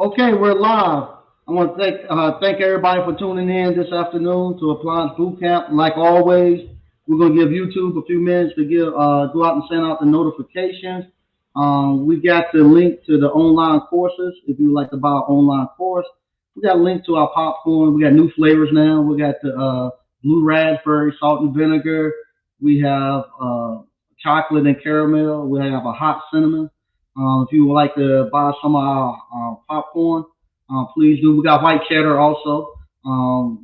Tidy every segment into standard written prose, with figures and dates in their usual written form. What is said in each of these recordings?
Okay, we're live. I want to thank everybody for tuning in this afternoon to Appliance Boot Camp. Like always, we're going to give YouTube a few minutes to go out and send out the notifications. We got the link to the online courses if you would like to buy an online course. We got a link to our popcorn. We got new flavors now. We got the blue raspberry, salt and vinegar. We have chocolate and caramel. We have a hot cinnamon. If you would like to buy some of our popcorn, please do. We got white cheddar also.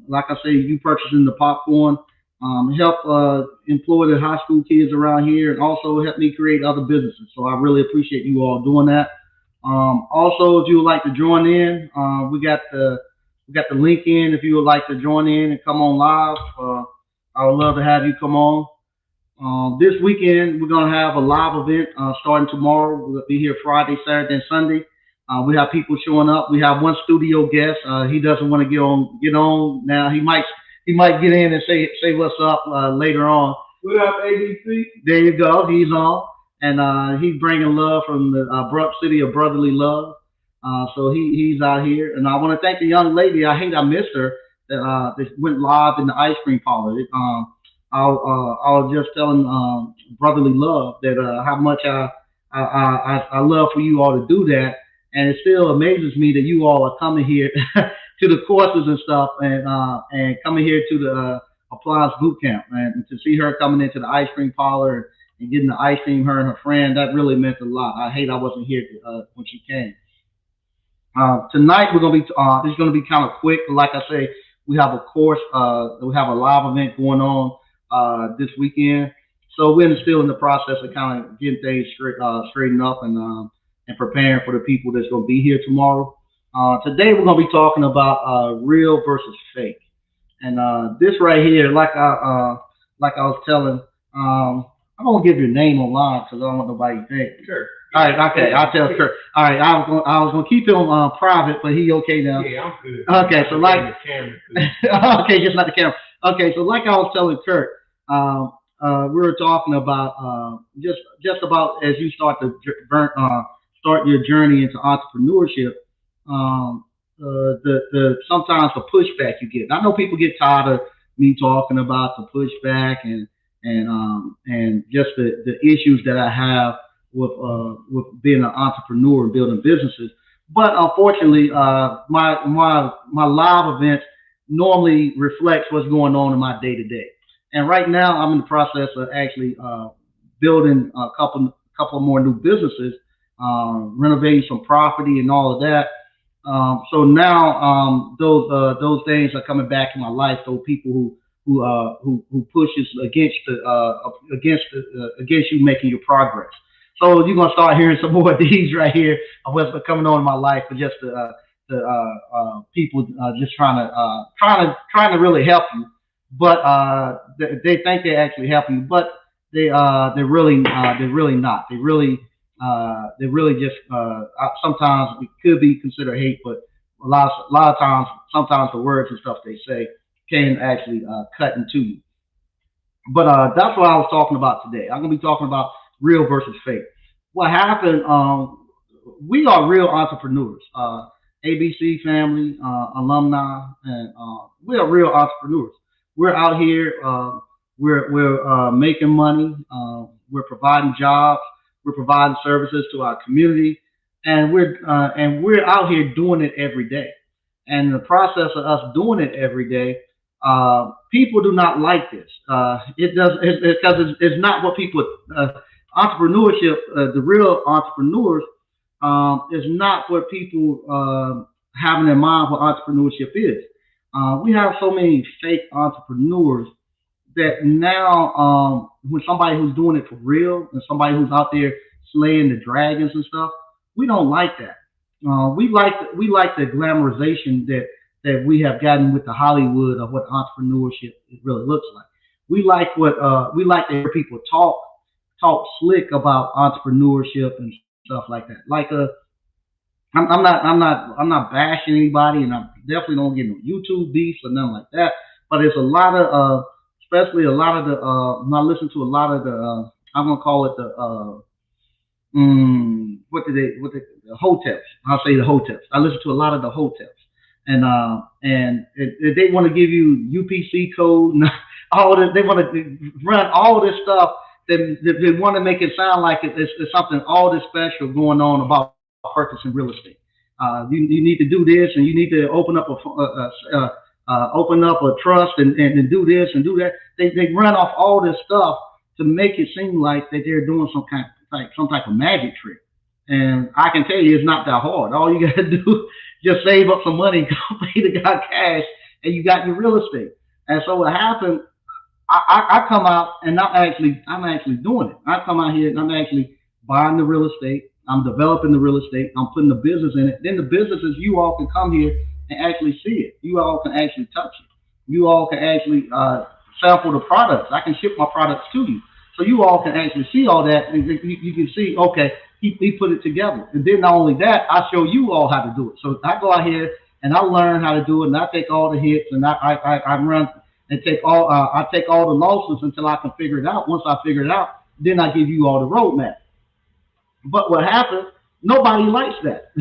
Like I say, you purchasing the popcorn help employ the high school kids around here, and also help me create other businesses. So I really appreciate you all doing that. Also, if you would like to join in, we got the link in. If you would like to join in and come on live, I would love to have you come on. This weekend, we're going to have a live event starting tomorrow. We'll be here Friday, Saturday, and Sunday. We have people showing up. We have one studio guest. He doesn't want to get on now. He might get in and say what's up later on. What up, ABC? There you go. He's on, and he's bringing love from the abrupt city of brotherly love. So he's out here, and I want to thank the young lady. I missed her that went live in the ice cream parlor. I was just telling brotherly love that how much I love for you all to do that, and it still amazes me that you all are coming here to the courses and stuff, and coming here to the appliance boot camp, and to see her coming into the ice cream parlor and getting the ice cream, her and her friend, that really meant a lot. I hate I wasn't here when she came. Tonight it's gonna be kind of quick. Like I say, we have a course, we have a live event going on this weekend. So we're still in the process of kind of getting things straightened up and preparing for the people that's going to be here tomorrow. Today we're going to be talking about real versus fake, and this right here, like I was telling, I'm gonna give your name online because I don't want nobody to think. Sure. All Yeah. right, okay, I'll tell Kurt. All right, I was gonna keep him private, but he okay now. Yeah, I'm good. Okay, so like, The camera, too. okay, just not the camera. Okay, so like I was telling Kurt, we were talking about just about as you start your journey into entrepreneurship. The sometimes the pushback you get. I know people get tired of me talking about the pushback and just the issues that I have with being an entrepreneur and building businesses. But unfortunately, my live events normally reflects what's going on in my day to day. And right now, I'm in the process of actually building a couple more new businesses, renovating some property and all of that. So now those things are coming back in my life. Those people who pushes against you making your progress. So you're gonna start hearing some more of these right here of what's been coming on in my life, for just the people just trying to really help you, but they think they actually help you, but they're really not. They really just sometimes it could be considered hate, but a lot of times, sometimes the words and stuff they say can actually cut into you. But that's what I was talking about today. I'm gonna be talking about real versus fake. What happened? We are real entrepreneurs. ABC family, alumni, and we are real entrepreneurs. We're out here. We're making money. We're providing jobs. We're providing services to our community, and we're out here doing it every day. And the process of us doing it every day, people do not like this. It does because it's not what people. Entrepreneurship, the real entrepreneurs, is not what people have in their mind what entrepreneurship is. We have so many fake entrepreneurs that now, when somebody who's doing it for real and somebody who's out there slaying the dragons and stuff, we don't like that. We like the glamorization that we have gotten with the Hollywood of what entrepreneurship really looks like. We like to hear people talk slick about entrepreneurship and stuff like that. I'm not bashing anybody, and I definitely don't get no YouTube beefs or nothing like that. But there's a lot of, especially a lot of I listen to a lot of the, I'm gonna call it the, the hotels. I'll say the hotels. I listen to a lot of the hotels, and they want to give you UPC code and all this. They want to run all this stuff. They want to make it sound like it's something all this special going on about purchasing real estate. You need to do this, and you need to open up a trust and do this and do that. They run off all this stuff to make it seem like that they're doing some type of magic trick. And I can tell you, it's not that hard. All you got to do just save up some money, go pay the guy cash, and you got your real estate. And so what happened? I come out and I'm actually doing it. I come out here and I'm actually buying the real estate. I'm developing the real estate. I'm putting the business in it. Then the businesses, you all can come here and actually see it. You all can actually touch it. You all can actually sample the products. I can ship my products to you, so you all can actually see all that, and you can see, okay, he put it together. And then not only that, I show you all how to do it. So I go out here and I learn how to do it, and I take all the hits, and I run and I take all the losses until I can figure it out. Once I figure it out, then I give you all the roadmap. But what happened? Nobody likes that.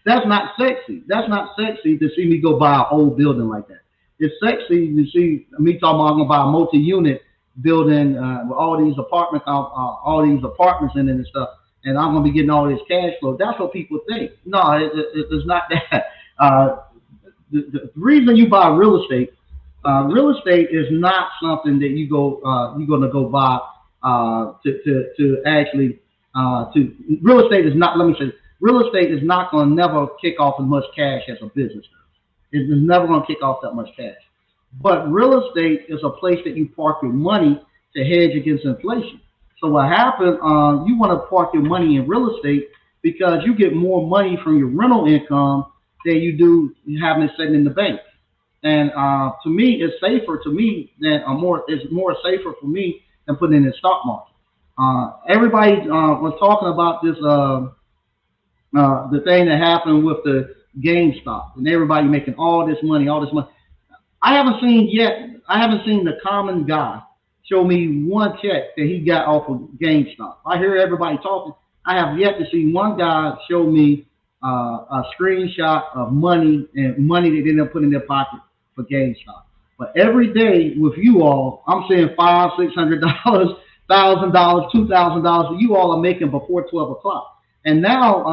That's not sexy. That's not sexy to see me go buy an old building like that. It's sexy to see me talking about I'm gonna buy a multi-unit building with all these apartments in it and stuff, and I'm gonna be getting all this cash flow. That's what people think. No, it's not that. The reason you buy real estate is not something that you're gonna go buy to actually to real estate is not. Let me say, real estate is not gonna never kick off as much cash as a business does. It's never gonna kick off that much cash. But real estate is a place that you park your money to hedge against inflation. So what happened? You want to park your money in real estate because you get more money from your rental income than you do having it sitting in the bank. And to me, it's safer to me than it's more safer for me than putting it in the stock market. Everybody was talking about this the thing that happened with the GameStop and everybody making all this money. I haven't seen the common guy show me one check that he got off of GameStop. I hear everybody talking. I have yet to see one guy show me a screenshot of money and money they ended up putting in their pocket for GameStop. But every day with you all, I'm seeing $500, $600, $1,000, $2,000 that you all are making before 12 o'clock. And now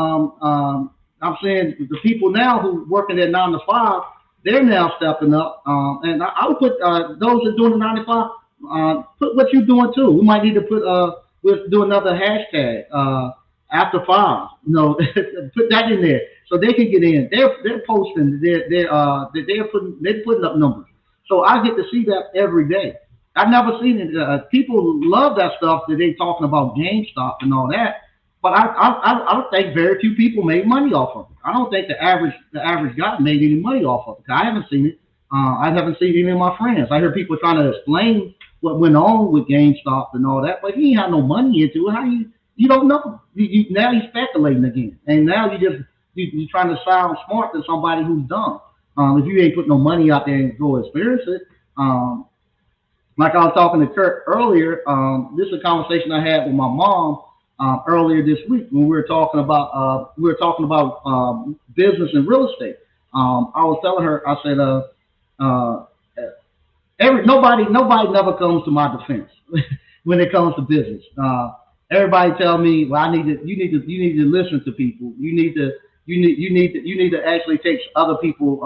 I'm saying the people now who working at 9 to 5, they're now stepping up. And I would put those that are doing the 9 to 5, put what you're doing too. We might need to we'll do another hashtag after 5. Put that in there so they can get in. They're posting. They're putting up numbers. So I get to see that every day. I've never seen it. People love that stuff that they talking about GameStop and all that. But I think very few people made money off of it. I don't think the average guy made any money off of it. I haven't seen it. I haven't seen any of my friends. I hear people trying to explain what went on with GameStop and all that, but he ain't had no money into it. How you don't know? Now you're speculating again, and now you're trying to sound smart to somebody who's dumb. If you ain't put no money out there and go experience it, like I was talking to Kurt earlier, this is a conversation I had with my mom earlier this week when we were talking about business and real estate. I was telling her, I said, nobody never comes to my defense when it comes to business. Everybody tell me, well, you need to listen to people. You need to actually take other people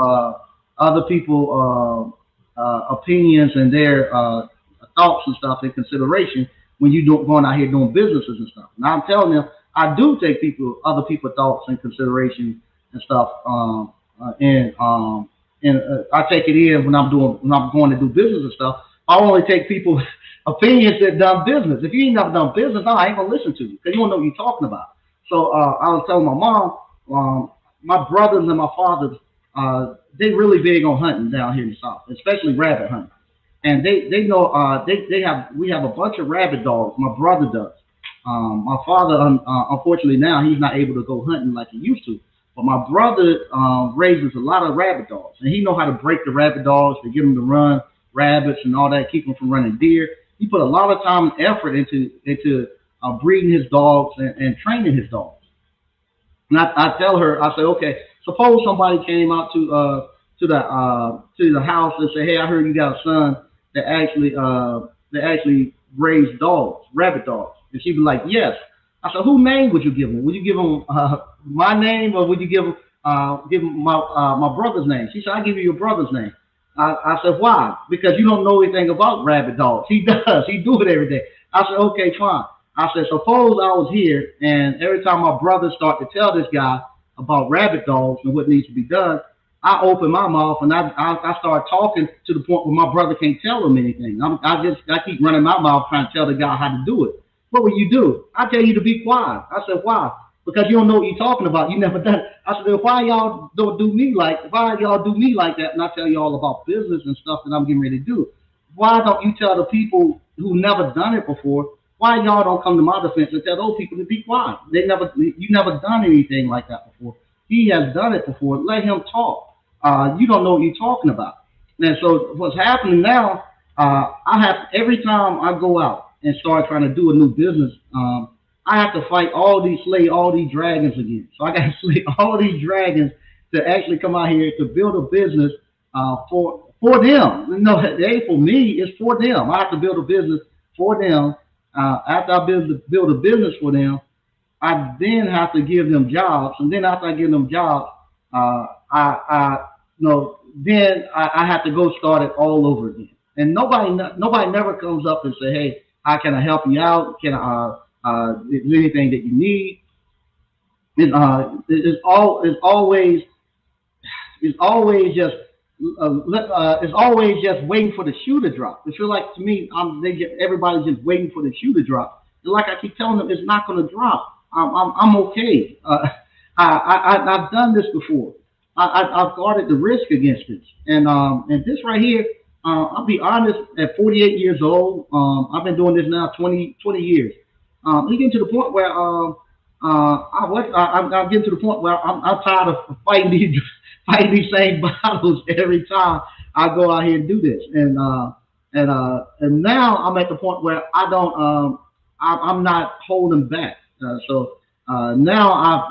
opinions and their thoughts and stuff in consideration when you going out here doing businesses and stuff. Now I'm telling them I do take other people's thoughts in consideration and stuff, and I take it in when I'm going to do business and stuff. I only take people's opinions that done business. If you ain't never done business, no, I ain't gonna listen to you because you don't know what you're talking about. So I was telling my mom, my brothers and my fathers, they really big on hunting down here in the South, especially rabbit hunting. And they know we have a bunch of rabbit dogs. My brother does. My father, unfortunately, now he's not able to go hunting like he used to. But my brother raises a lot of rabbit dogs, and he know how to break the rabbit dogs to get them to run rabbits and all that, keep them from running deer. He put a lot of time and effort into breeding his dogs and training his dogs. And I tell her, I say, okay, suppose somebody came out to the house and say, hey, I heard you got a son that actually raised dogs, rabbit dogs. And she'd be like, yes. I said, whose name would you give him? Would you give him my name, or would you give him my brother's name? She said, I give you your brother's name. I said, why? Because you don't know anything about rabbit dogs. He does. He do it every day. I said, okay, fine. I said, suppose I was here, and every time my brother start to tell this guy about rabbit dogs and what needs to be done, I open my mouth and I start talking to the point where my brother can't tell him anything. I keep running my mouth trying to tell the guy how to do it. What will you do? I tell you to be quiet. I said, why? Because you don't know what you're talking about. You never done it. I said, well, why y'all do me like that? And I tell you all about business and stuff that I'm getting ready to do. Why don't you tell the people who never done it before? Why y'all don't come to my defense and tell those people to be quiet? You never done anything like that before. He has done it before. Let him talk. You don't know what you're talking about. And so what's happening now, I have every time I go out and start trying to do a new business, I have to slay all these dragons again. So I got to slay all these dragons to actually come out here to build a business for them. No, it ain't for me. It's for them. I have to build a business for them. After I build a business for them, I then have to give them jobs, and then after I give them jobs, I then I have to go start it all over again. And nobody never comes up and say, hey, how can I help you out? Can I is there anything that you need? It's always just it's always just waiting for the shoe to drop. It feels like to me, everybody's just waiting for the shoe to drop. And like I keep telling them, it's not going to drop. I'm okay. I've done this before. I've guarded the risk against this, and this right here, I'll be honest. At 48 years old, I've been doing this now 20 years. We get to the point where I'm getting to the point where I'm tired of fighting these fighting these same battles every time I go out here and do this. And now I'm at the point where I don't I'm not holding back. Now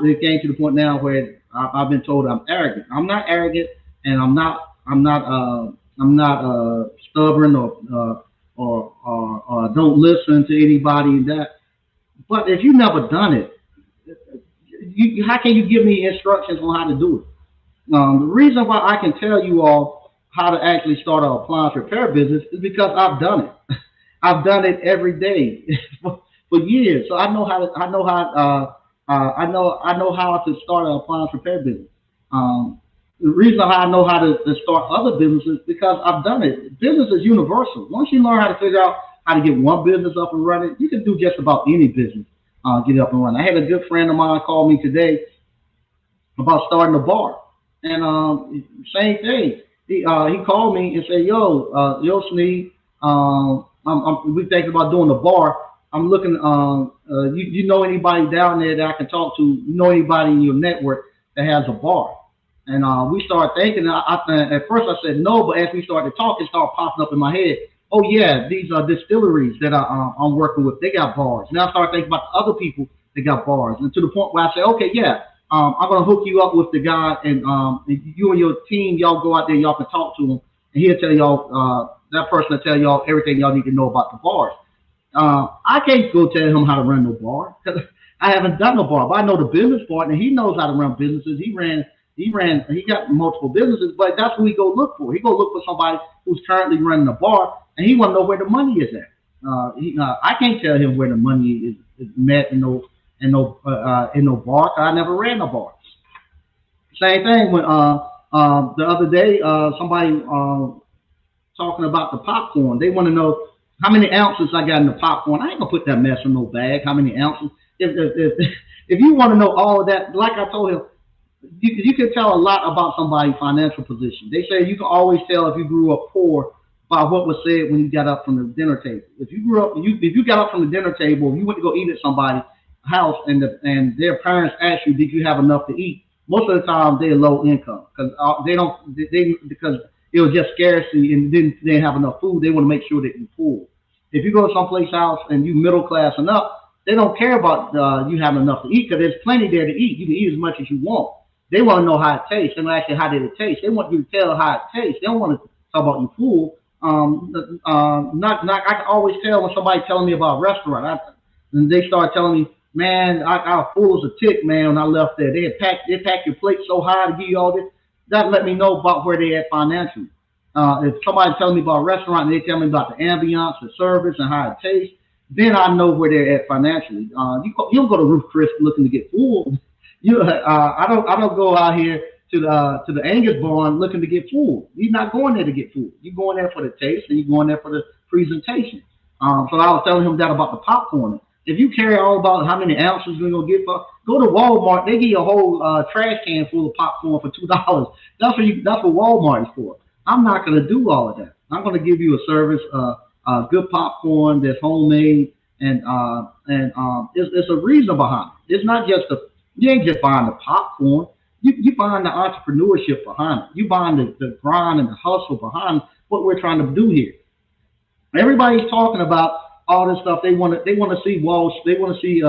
it came to the point now where I've been told I'm arrogant. I'm not arrogant, and I'm not stubborn or don't listen to anybody and that. But if you never done it, how can you give me instructions on how to do it? The reason why I can tell you all how to actually start an appliance repair business is because I've done it. I've done it every day for years, so I know how to start an appliance repair business. The reason why I know how to start other businesses because I've done it. Business is universal. Once you learn how to figure out how to get one business up and running, you can do just about any business get up and running. I had a good friend of mine call me today about starting a bar, and same thing. He called me and said, "Yo, Sneed, we thinking about doing a bar. I'm looking. You know anybody down there that I can talk to? You know anybody in your network that has a bar?" And we started thinking. At first I said no, but as we started talking, it started popping up in my head. Oh yeah, these are distilleries that I'm working with. They got bars. Now I started thinking about the other people that got bars, and to the point where I said, okay, yeah, I'm gonna hook you up with the guy, and you and your team, y'all go out there, y'all can talk to him, and he'll tell y'all. That person will tell y'all everything y'all need to know about the bars. I can't go tell him how to run no bar because I haven't done no bar, but I know the business partner. He knows how to run businesses. He got multiple businesses, but that's what he go look for. He go look for somebody who's currently running a bar, and he want to know where the money is at. I can't tell him where the money is met in no bar. 'Cause I never ran a bar. Same thing when the other day somebody talking about the popcorn. They want to know how many ounces I got in the popcorn. I ain't gonna put that mess in no bag. How many ounces? If you want to know all of that, like I told him, you can tell a lot about somebody's financial position. They say you can always tell if you grew up poor by what was said when you got up from the dinner table. If you got up from the dinner table, if you went to go eat at somebody's house and their parents asked you, did you have enough to eat? Most of the time they're low income because because it was just scarcity and they didn't have enough food. They want to make sure that you're full. If you go to someplace else and you middle class and up, They don't care about you having enough to eat because there's plenty there to eat. You can eat as much as you want. They want to know how it tastes. They don't ask you how did it taste. They want you to tell how it tastes. They don't want to talk about you full. I can always tell when somebody telling me about a restaurant. And they start telling me, man, I was full as a tick, man, when I left there. They packed your plate so high to give you all this. That let me know about where they at financially. If somebody's telling me about a restaurant and they tell me about the ambiance, the service, and how it tastes, then I know where they're at financially. You don't go to Ruth Chris looking to get full. I don't go out here to the Angus barn looking to get full. You're not going there to get full. You're going there for the taste and you're going there for the presentation. So I was telling him that about the popcorn. If you care all about how many ounces you're gonna get for, go to Walmart. They give you a whole trash can full of popcorn for $2. That's what Walmart is for. I'm not gonna do all of that. I'm gonna give you a service, good popcorn that's homemade, and it's a reason behind it. It's not just you ain't just buying the popcorn. You buying the entrepreneurship behind it. You buying the grind and the hustle behind what we're trying to do here. Everybody's talking about all this stuff. They want to see Walsh. They want to see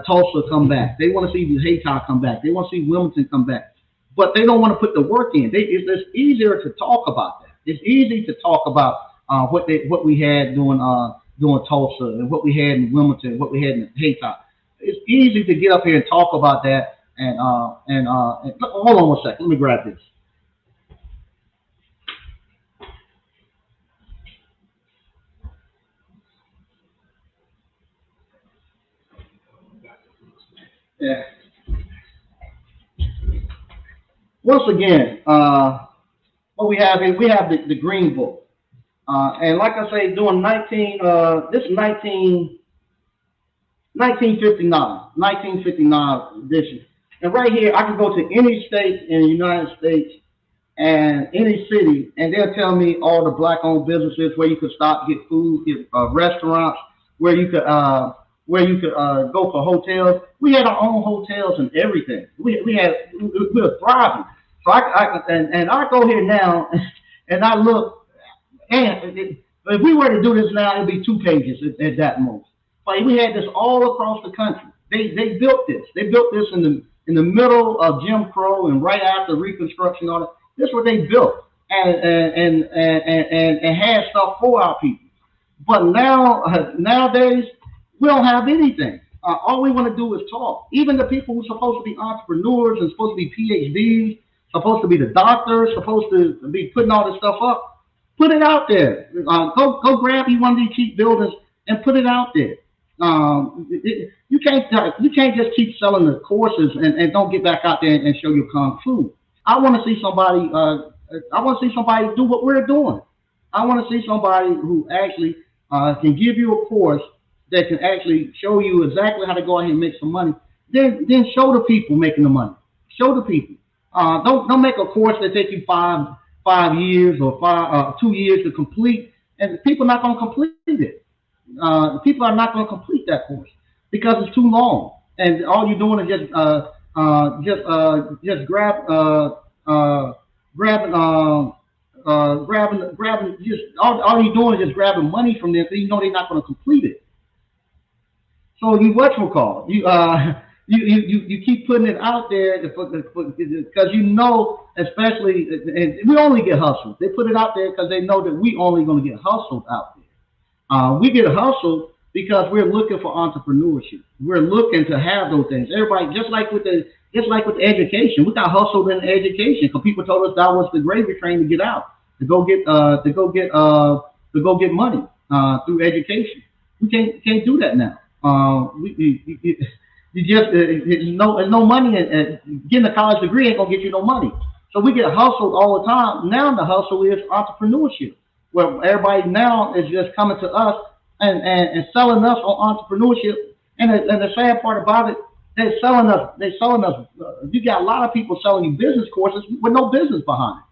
Tulsa come back. They want to see Haytop come back. They want to see Wilmington come back. But they don't want to put the work in. It's easier to talk about that. It's easy to talk about what we had doing Tulsa and what we had in Wilmington, what we had in Haytop. It's easy to get up here and talk about that. And hold on one second. Let me grab this. Yeah. Once again, what we have is we have the Green Book, and like I say, doing 19. This is 1959 edition. And right here, I can go to any state in the United States and any city, and they'll tell me all the black-owned businesses where you could stop, get food, get restaurants, where you could go for hotels. We had our own hotels and everything. We were thriving. So I go here now and I look, and if we were to do this now, it'd be 2 pages at that most. But we had this all across the country. They built this. They built this in the middle of Jim Crow and right after Reconstruction. All that. This is what they built and had stuff for our people. But nowadays we don't have anything. All we want to do is talk. Even the people who are supposed to be entrepreneurs and supposed to be PhDs, supposed to be the doctors, supposed to be putting all this stuff up, put it out there. Go grab you one of these cheap buildings and put it out there. You can't just keep selling the courses and don't get back out there and show your kung fu. I want to see somebody. I want to see somebody do what we're doing. I want to see somebody who actually can give you a course that can actually show you exactly how to go ahead and make some money. Then show the people making the money. Show the people. Don't make a course that take you five years or 2 years to complete, and people are not going to complete it. People are not going to complete that course because it's too long, and all you're doing is just grabbing. Just all you're doing is just grabbing money from them, so you know they're not going to complete it. So you what you call you keep putting it out there because you know, especially, and we only get hustled. They put it out there because they know that we only going to get hustled out there. We get hustled because we're looking for entrepreneurship. We're looking to have those things. Everybody, just like with the education, we got hustled in education because people told us that was the gravy train to get out, to go get money through education. We can't do that now. There's no money getting a college degree ain't gonna get you no money. So we get hustled all the time. Now the hustle is entrepreneurship, where everybody now is just coming to us and selling us on entrepreneurship. And the sad part about it, they're selling us. You got a lot of people selling you business courses with no business behind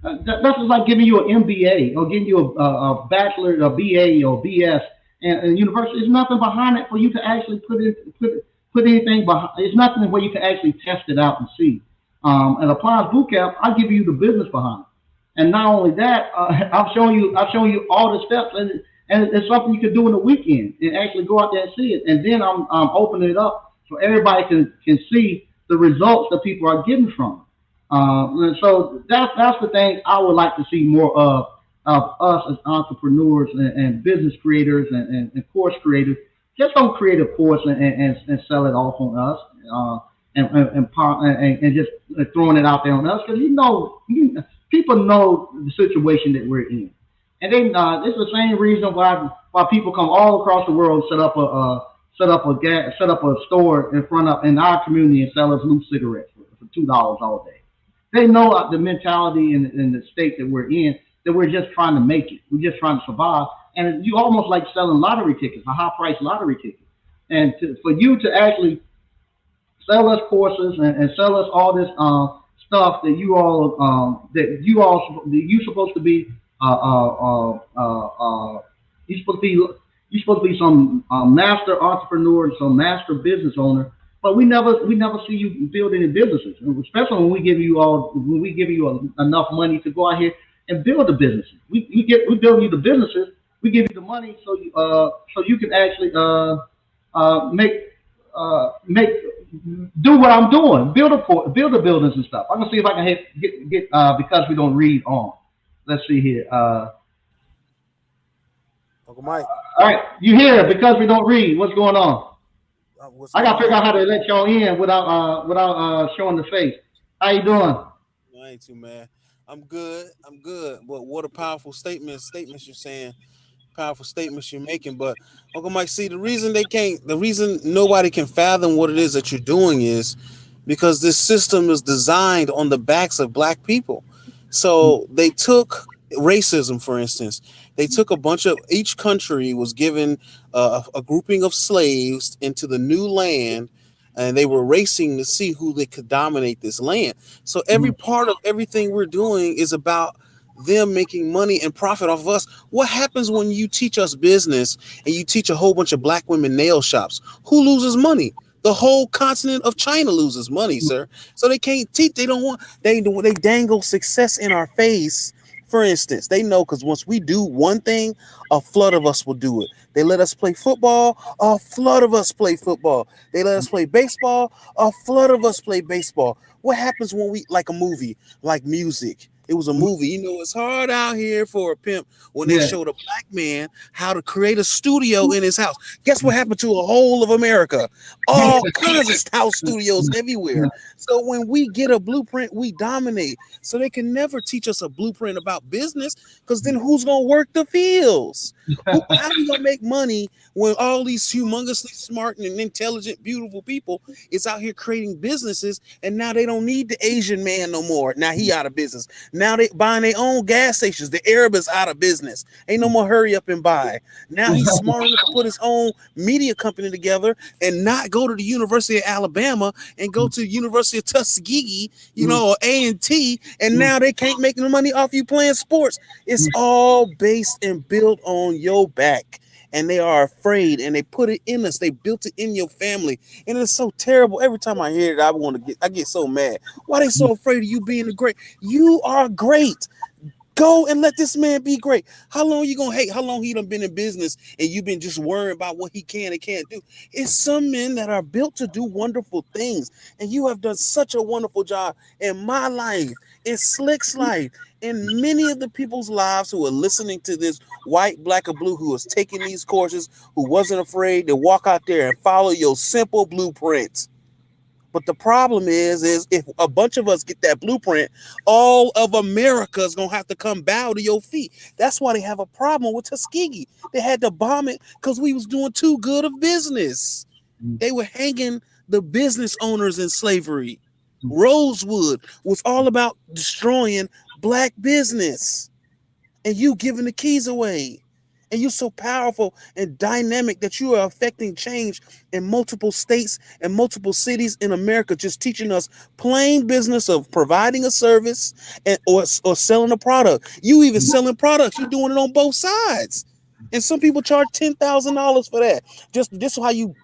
it. That's just like giving you an MBA or giving you a bachelor, a BA or BS, and university. There's nothing behind it for you to actually put anything behind. There's nothing where you can actually test it out and see. And Appliance Bootcamp, I'll give you the business behind it. And not only that, I've shown you all the steps, and it's something you can do in the weekend and actually go out there and see it. And then I'm opening it up so everybody can see the results that people are getting from it. And so that's the thing I would like to see more of us as entrepreneurs and business creators and course creators. Just don't create a course and sell it off on us. And just throwing it out there on us because people know the situation that we're in, and they it's the same reason why people come all across the world set up a store in front of in our community and sell us loose cigarettes for $2 all day. They know the mentality and the state that we're in, that we're just trying to make it. We're just trying to survive. And you almost like selling lottery tickets, a high price lottery ticket. And for you to actually sell us courses and sell us all this stuff that you supposed to be you supposed to be you supposed to be some master entrepreneur, some master business owner, but we never see you build any businesses, especially when we give you enough money to go out here and build the businesses. We build you the businesses, we give you the money so you can actually make make do what I'm doing, build the buildings and stuff. I'm gonna see if I can get because we don't read on. Let's see here. Uncle Mike, All right, you here because we don't read. What's going on? what's I gotta going figure on? out how to let y'all in without showing the face. How you doing? I ain't too mad. I'm good. I'm good. But what a powerful statements you're saying, powerful statements you're making. But Uncle Mike, see, the reason nobody can fathom what it is that you're doing is because this system is designed on the backs of black people. So they took racism, for instance. They took a bunch of each country was given a grouping of slaves into the new land, and they were racing to see who they could dominate this land. So every part of everything we're doing is about them making money and profit off of us. What happens when you teach us business and you teach a whole bunch of black women nail shops? Who loses money? The whole continent of China loses money, sir. So they can't teach. They don't want. They dangle success in our face. For instance, they know because once we do one thing, a flood of us will do it. They let us play football, a flood of us play football. They let us play baseball, a flood of us play baseball. What happens when we like a movie, like music? It was a movie. You know, it's hard out here for a pimp when they Yeah. showed a black man how to create a studio in his house. Guess what happened to a whole of America? All kinds of house studios everywhere. So when we get a blueprint, we dominate. So they can never teach us a blueprint about business because then who's gonna work the fields? How we gonna make money when all these humongously smart and intelligent, beautiful people is out here creating businesses and now they don't need the Asian man no more. Now he out of business. Now they buying their own gas stations. The Arab is out of business. Ain't no more hurry up and buy. Now he's smart enough to put his own media company together and not go to the University of Alabama and go to the University of Tuskegee, or A&T, and now they can't make no money off you playing sports. It's all based and built on your back. And they are afraid and they put it in us. They built it in your family. And it's so terrible. Every time I hear it, I get so mad. Why they so afraid of you being the great? You are great. Go and let this man be great. How long you gonna hate? How long he done been in business and you've been just worrying about what he can and can't do? It's some men that are built to do wonderful things, and you have done such a wonderful job in my life, in Slick's life, in many of the people's lives who are listening to this, white, black, or blue, who is taking these courses, who wasn't afraid to walk out there and follow your simple blueprints. But the problem is if a bunch of us get that blueprint, all of America is gonna have to come bow to your feet. That's why they have a problem with Tuskegee. They had to bomb it because we was doing too good of business. They were hanging the business owners in slavery. Rosewood was all about destroying black business, and you giving the keys away. And you're so powerful and dynamic that you are affecting change in multiple states and multiple cities in America, just teaching us plain business of providing a service or selling a product. You even selling products. You're doing it on both sides. And some people charge $10,000 for that. Just this is how you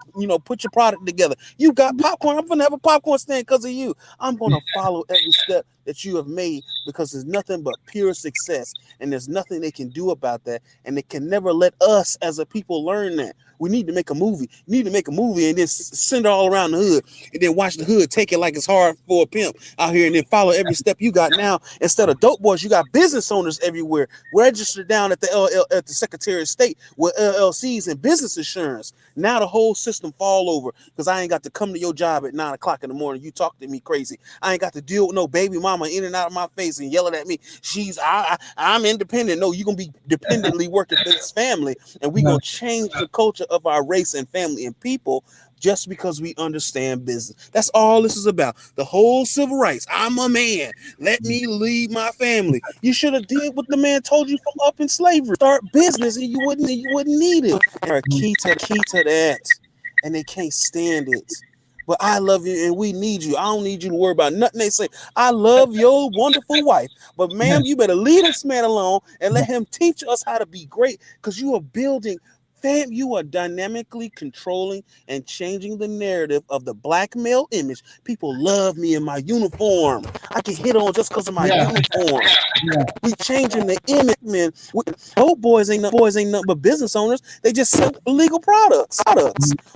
put your product together. You got popcorn. I'm gonna have a popcorn stand because of you. I'm gonna follow every step that you have made because there's nothing but pure success, and there's nothing they can do about that. And they can never let us as a people learn that. We need to make a movie. You need to make a movie and then send it all around the hood, and then watch the hood take it like it's hard for a pimp out here, and then follow every step you got. Now, instead of dope boys, you got business owners everywhere registered down at the Secretary of State with LLCs and business insurance. Now the whole system fall over because I ain't got to come to your job at 9 o'clock in the morning. You talk to me crazy. I ain't got to deal with no baby mama in and out of my face and yelling at me. I'm independent. No, you're gonna be dependently working for this family, and we gonna change the culture of our race and family and people just because we understand business. That's all this is about. The whole civil rights. I'm a man. Let me lead my family. You should have did what the man told you from up in slavery. Start business, and you wouldn't need it. They're a key to that, and they can't stand it. But I love you, and we need you. I don't need you to worry about nothing they say. I love your wonderful wife, but ma'am, you better leave this man alone and let him teach us how to be great, because you are building. Fam, you are dynamically controlling and changing the narrative of the black male image. People love me in my uniform. I get hit on just because of my uniform. We changing the image, man. Dope boys ain't nothing but business owners. They just sell illegal products.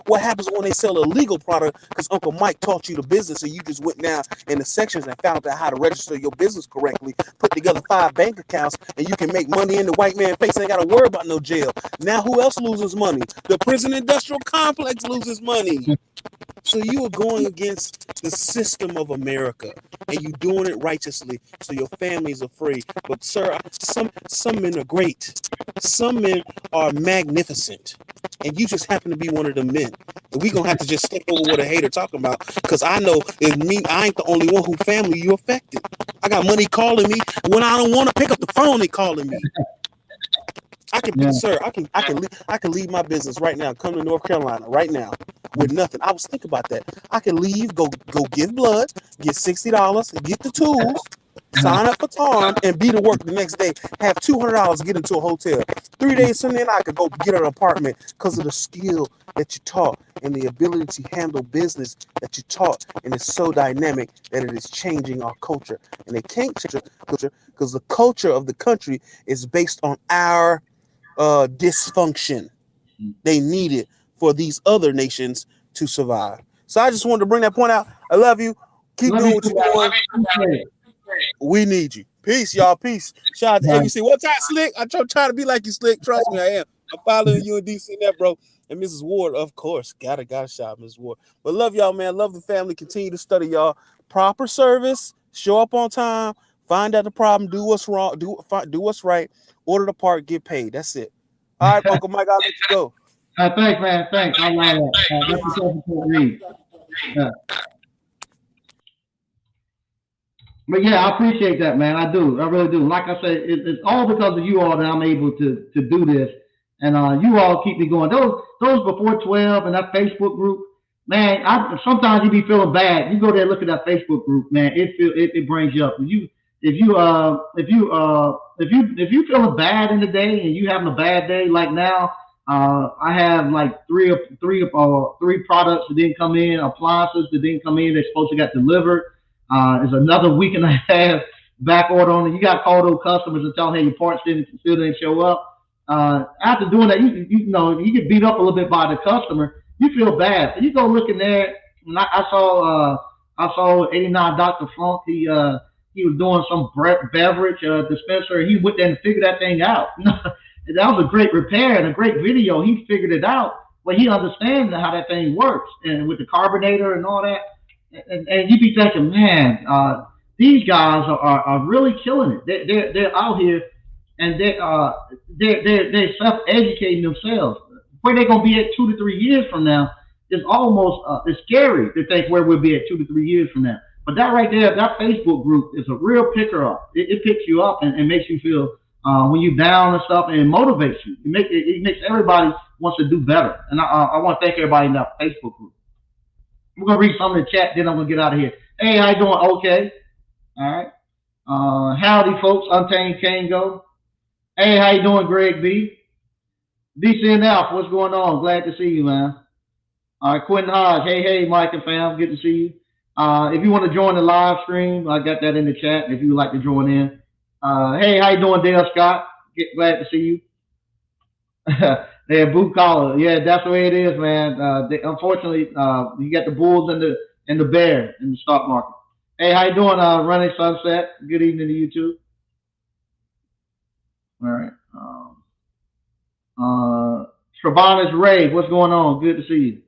What happens when they sell a legal product? Because Uncle Mike taught you the business, and you just went down in the sections and found out how to register your business correctly, put together 5 bank accounts, and you can make money in the white man's face. Ain't got to worry about no jail. Now who else loses money? The prison industrial complex loses money. So you are going against the system of America, and you're doing it righteously, so your families are free. But sir, some men are great. Some men are magnificent, and you just happen to be one of them men. And we gonna have to just step over what a hater talking about, because I know it mean I ain't the only one who family you affected. I got money calling me when I don't want to pick up the phone. They calling me. I can leave my business right now, come to North Carolina right now with nothing. I was thinking about that. I can leave, go give blood, get $60, get the tools, sign up for TARM, and be to work the next day. Have $200, get into a hotel. 3 days from then, I could go get an apartment because of the skill that you taught and the ability to handle business that you taught. And it's so dynamic that it is changing our culture. And they can't change the culture because the culture of the country is based on our dysfunction. They need it for these other nations to survive. So I just wanted to bring that point out. I love you. Keep doing what you're doing. We need you. Peace, y'all. Peace. Shout out to ABC. What's that, Slick? I'm trying to be like you, Slick. Trust me, I am. I'm following you and DC and that, bro. And Mrs. Ward, of course. Gotta shout Mrs. Ward. But love y'all, man. Love the family. Continue to study, y'all. Proper service. Show up on time. Find out the problem. Do what's wrong. Do what's right. Order the part. Get paid. That's it. All right, Uncle Mike, I'll let you go. Thanks, man. Thanks. I love that. That's a important read. But yeah, I appreciate that, man. I do. I really do. Like I said, it's all because of you all that I'm able to do this. And you all keep me going. Those before 12 and that Facebook group, man, sometimes you be feeling bad. You go there and look at that Facebook group, man. It brings you up. If you feeling bad in the day and you having a bad day like now, I have like three products that didn't come in, appliances that didn't come in. They're supposed to get delivered. There's another week and a half back order on it. You got to call those customers and tell them, hey, your parts still didn't show up. After doing that, you know, you get beat up a little bit by the customer. You feel bad. So you go look in there. And I saw 89 Dr. Funk. He was doing some beverage dispenser. He went there and figured that thing out. That was a great repair and a great video. He figured it out. Well, he understands how that thing works, and with the carbonator and all that. And you be thinking, man, these guys are really killing it. They're out here, and they're self-educating themselves. Where they're gonna be at 2 to 3 years from now is almost it's scary to think where we'll be at 2 to 3 years from now. But that right there, that Facebook group is a real picker up. It picks you up and makes you feel when you're down and stuff, and it motivates you. It makes everybody wants to do better. And I want to thank everybody in that Facebook group. We're gonna read some of the chat, then I'm gonna get out of here. Hey, how you doing? Okay. All right. Howdy, folks. Untamed Kango. Hey, how you doing, Greg B? DCNF, what's going on? Glad to see you, man. All right, Quentin Hodge. Hey, Mike and fam. Good to see you. If you want to join the live stream, I got that in the chat. If you would like to join in. Hey, how you doing, Dale Scott? Glad to see you. They're blue collar. Yeah, that's the way it is, man. Unfortunately, you got the Bulls and the Bears in the stock market. Hey, how you doing, Running Sunset? Good evening to you too. All right. Travanis Ray, what's going on? Good to see you.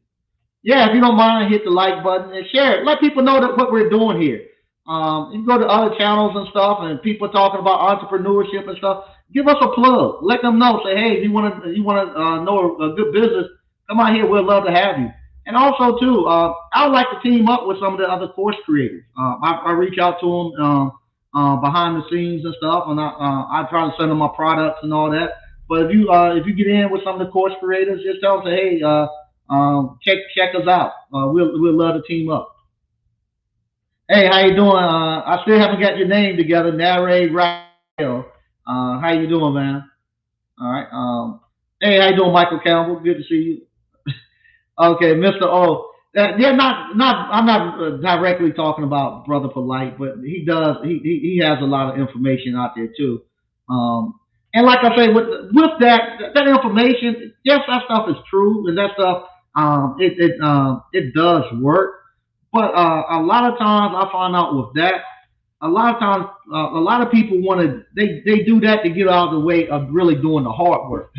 Yeah, if you don't mind, hit the like button and share it. Let people know that what we're doing here. You can go to other channels and stuff, and people talking about entrepreneurship and stuff. Give us a plug. Let them know. Say, hey, if you want to know a good business, come out here. We'd love to have you. And also too, I would like to team up with some of the other course creators. I reach out to them behind the scenes and stuff, and I try to send them my products and all that. But if you get in with some of the course creators, just tell them, say, hey, check us out. We'll love to team up. Hey, how you doing? I still haven't got your name together. Narrate Raquel. How you doing, man? All right. Hey, how you doing, Michael Campbell? Good to see you. Okay, Mr. O. Yeah, not. I'm not directly talking about Brother Polite, but he does. He has a lot of information out there too. And like I say, with that information, yes, that stuff is true, and that stuff it does work. But a lot of times I find out with that, a lot of times a lot of people want to they do that to get out of the way of really doing the hard work,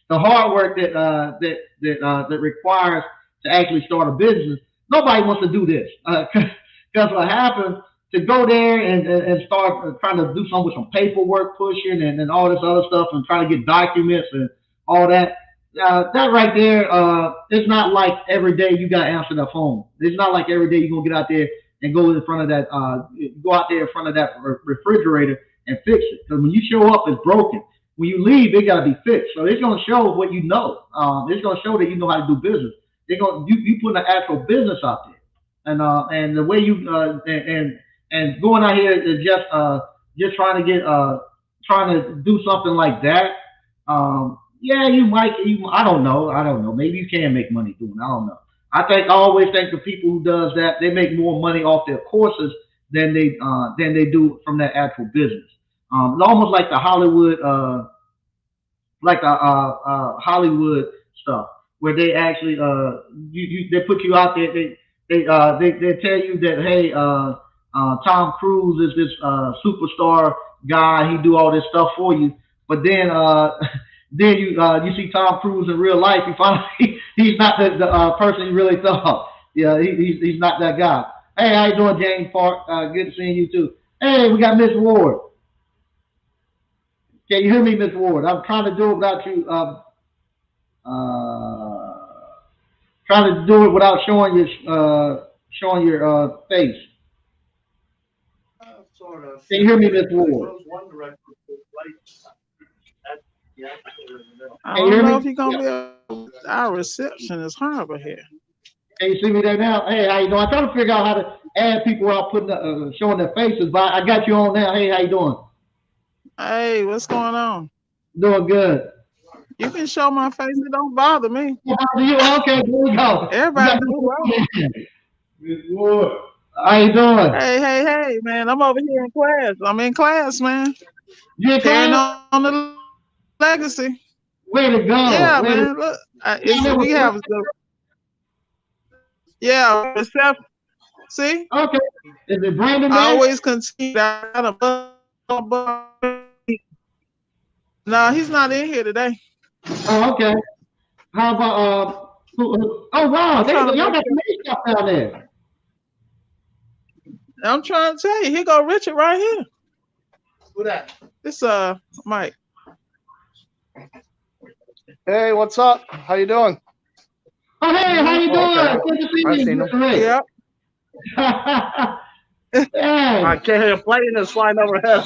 the hard work that requires to actually start a business. Nobody wants to do this because what happens to go there and start trying to do something with some paperwork pushing and all this other stuff and trying to get documents and all that. That right there, it's not like every day you got to answer the phone. It's not like every day you're gonna get out there and go in front of that, go out there in front of that refrigerator and fix it. Because when you show up, it's broken. When you leave, it got to be fixed. So it's gonna show what you know. It's gonna show that you know how to do business. You put an actual business out there, and the way you and going out here is just trying to do something like that. Yeah, you might. I don't know. Maybe you can make money doing it. I don't know. I always think the people who does that they make more money off their courses than they do from that actual business. It's almost like the Hollywood stuff where they actually they put you out there. They tell you that hey, Tom Cruise is this superstar guy. He do all this stuff for you, but then then you see Tom Cruise in real life. You find out he's not the person you really thought. Yeah, he's not that guy. Hey, how you doing, James Park? Good to seeing you too. Hey, we got Miss Ward. Can you hear me, Miss Ward? I'm trying to do it without you. Trying to do it without showing your face. Sort of. Can you hear me, Miss Ward? I don't know if you're gonna be able. Our reception is horrible here. Can you see me there now? Hey, how you doing? I'm trying to figure out how to add people without showing their faces, but I got you on now. Hey, how you doing? Hey, what's going on? Doing good. You can show my face. It don't bother me. You okay? Here we go. Everybody do Lord. How you doing? Hey, man. I'm over here in class. I'm in class, man. You Carrying on the legacy. Way to go. Yeah, man. Look, we have reception. See? Okay. Is it Brandon? I always continue that. No, he's not in here today. Oh, okay. How about oh wow, y'all got some nice stuff down there. I'm trying to tell you, here go Richard right here. Who that? This Mike. Hey, what's up? How you doing? Oh hey, how you doing? Okay. Good to see I've you. seen him. Yep. Hey. I can't hear a plane that's flying overhead.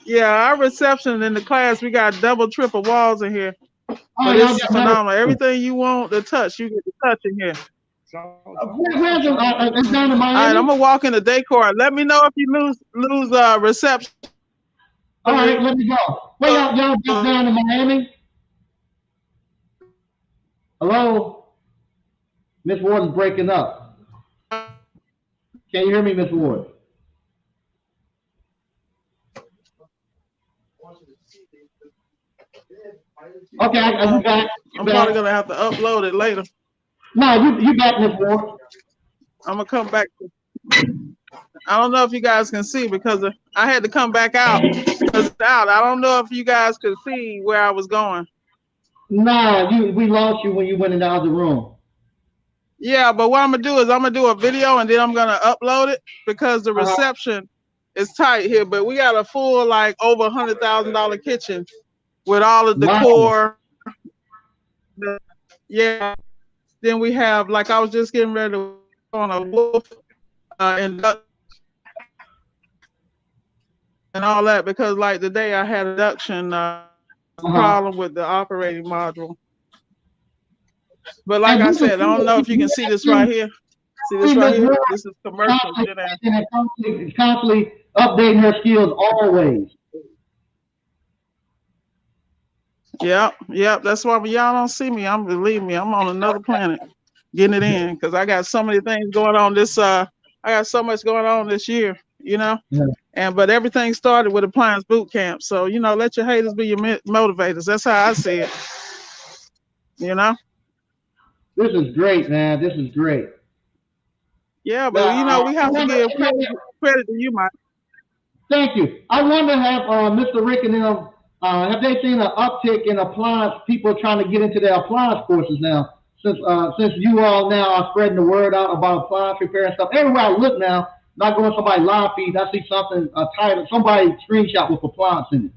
Yeah, our reception in the class, we got double, triple walls in here. Oh, But it's phenomenal. Everything you want to touch, you get to touch in here. Where's it's down in Miami? All right, I'm gonna walk in the decor. Let me know if you lose reception. All right, let me go. Where y'all down in Miami? Hello? Miss Ward is breaking up. Can you hear me, Miss Ward? Okay, you back. I'm probably gonna have to upload it later. No, you back, Miss Ward. I'm gonna come back. I don't know if you guys can see because I had to come back out because it's out. I don't know if you guys could see where I was going. Nah, we lost you when you went in the other room. Yeah, but what I'm gonna do is I'm gonna do a video and then I'm gonna upload it because the reception is tight here. But we got a full like over $100,000 kitchen with all the decor. Wow. Yeah. Then we have like I was just getting ready to on a wolf and all that because like today I had a induction problem with the operating module. But like I said, I don't know if you can see this right here. See this right here? This is commercial. Constantly updating her skills always. Yep. That's why y'all don't see me. Believe me, I'm on another planet getting it in because I got so many things going on I got so much going on this year, you know? Yeah. But everything started with Appliance Boot Camp. So, you know, let your haters be your motivators. That's how I see it. You know? This is great, man. This is great. Yeah, but you know, we have to give credit to you, Mike. Thank you. I wonder have Mr. Rick and them have they seen an uptick in appliance people trying to get into their appliance courses now? Since you all now are spreading the word out about appliance repair and stuff. Everywhere I look now, not going to somebody's live feed, I see something titled somebody screenshot with appliance in it.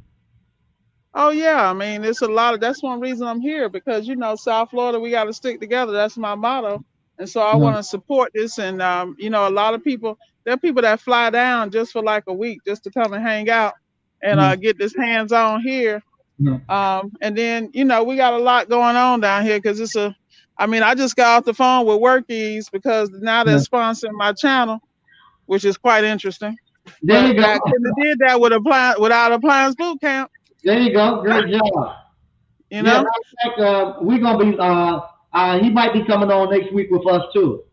Oh yeah, I mean it's a lot of. That's one reason I'm here because you know South Florida, we got to stick together. That's my motto, and so I want to support this. And you know, a lot of people, there are people that fly down just for like a week just to come and hang out and get this hands on here. And then you know we got a lot going on down here because it's a. I mean, I just got off the phone with Workies because now they're sponsoring my channel, which is quite interesting. There you go. I couldn't have did that without Appliance Boot Camp. There you go. Great job. You know, we're gonna be. He might be coming on next week with us too.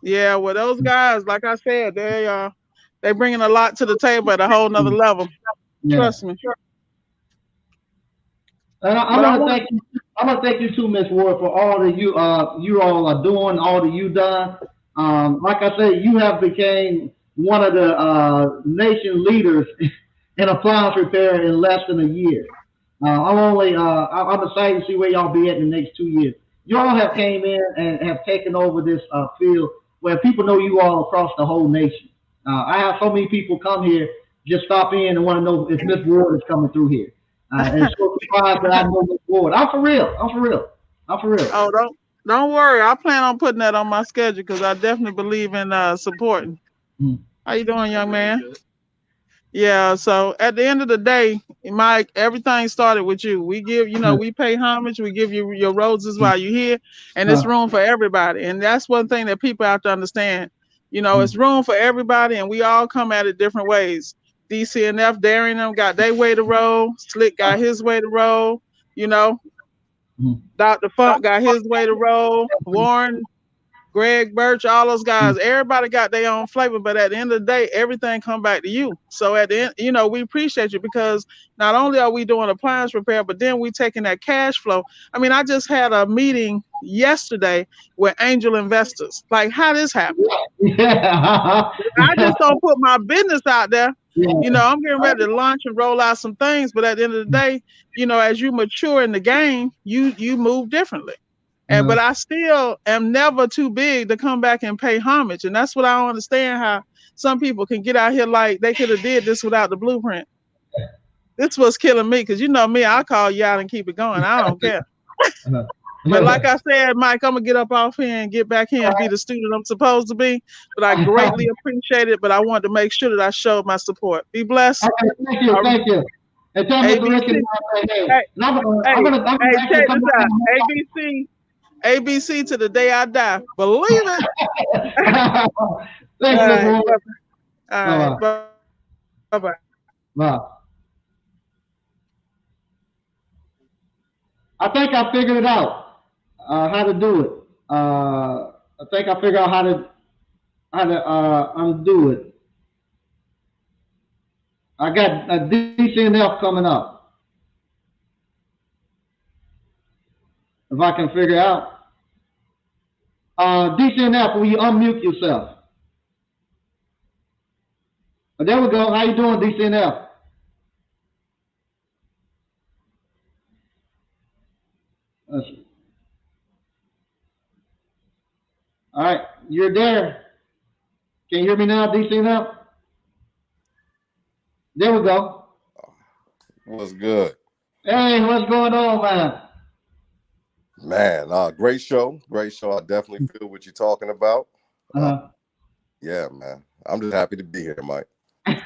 Yeah, well, those guys, like I said, they bringing a lot to the table at a whole nother level. Trust me. And I'm gonna thank you too, Miss Ward, for all that you all are doing, all that you've done. Like I said, you have became one of the nation leaders in appliance repair in less than a year. I'm excited to see where y'all be at in the next 2 years. You all have came in and have taken over this field where people know you all across the whole nation. I have so many people come here, just stop in and want to know if Miss Ward is coming through here. And so surprised that I know Miss Ward. I'm for real. Oh, don't worry. I plan on putting that on my schedule because I definitely believe in supporting. How you doing, young man? Yeah, so at the end of the day, Mike, everything started with you. We give, you know, we pay homage, we give you your roses while you're here, and it's room for everybody. And that's one thing that people have to understand. You know, it's room for everybody, and we all come at it different ways. DCNF, Daring them got their way to roll. Slick got his way to roll. You know, Dr. Funk got his way to roll. Warren, Greg Birch, all those guys, everybody got their own flavor, but at the end of the day, everything come back to you. So at the end, you know, we appreciate you because not only are we doing appliance repair, but then we taking that cash flow. I mean, I just had a meeting yesterday with angel investors. Like, how this happened? I just don't put my business out there. You know, I'm getting ready to launch and roll out some things, but at the end of the day, you know, as you mature in the game, you move differently. But I still am never too big to come back and pay homage. And that's what I don't understand, how some people can get out here like they could have did this without the blueprint. This was killing me because you know me, I'll call you out and keep it going. I don't care. But like I said, Mike, I'm going to get up off here and get back here and be the student I'm supposed to be. But I greatly appreciate it. But I wanted to make sure that I showed my support. Be blessed. Okay, thank you. And tell ABC, check this out. ABC to the day I die. Believe it. Thanks, all right. Bye-bye. Bye. I think I figured it out. how to do it. I think I figured out how to undo it. I got a DCNF coming up. If I can figure out. DCNF, will you unmute yourself? There we go. How you doing, DCNF? All right, you're there. Can you hear me now, DCNF? There we go. What's good? Hey, what's going on, man? Man, great show. Great show. I definitely feel what you're talking about. Yeah, man. I'm just happy to be here, Mike. Yeah.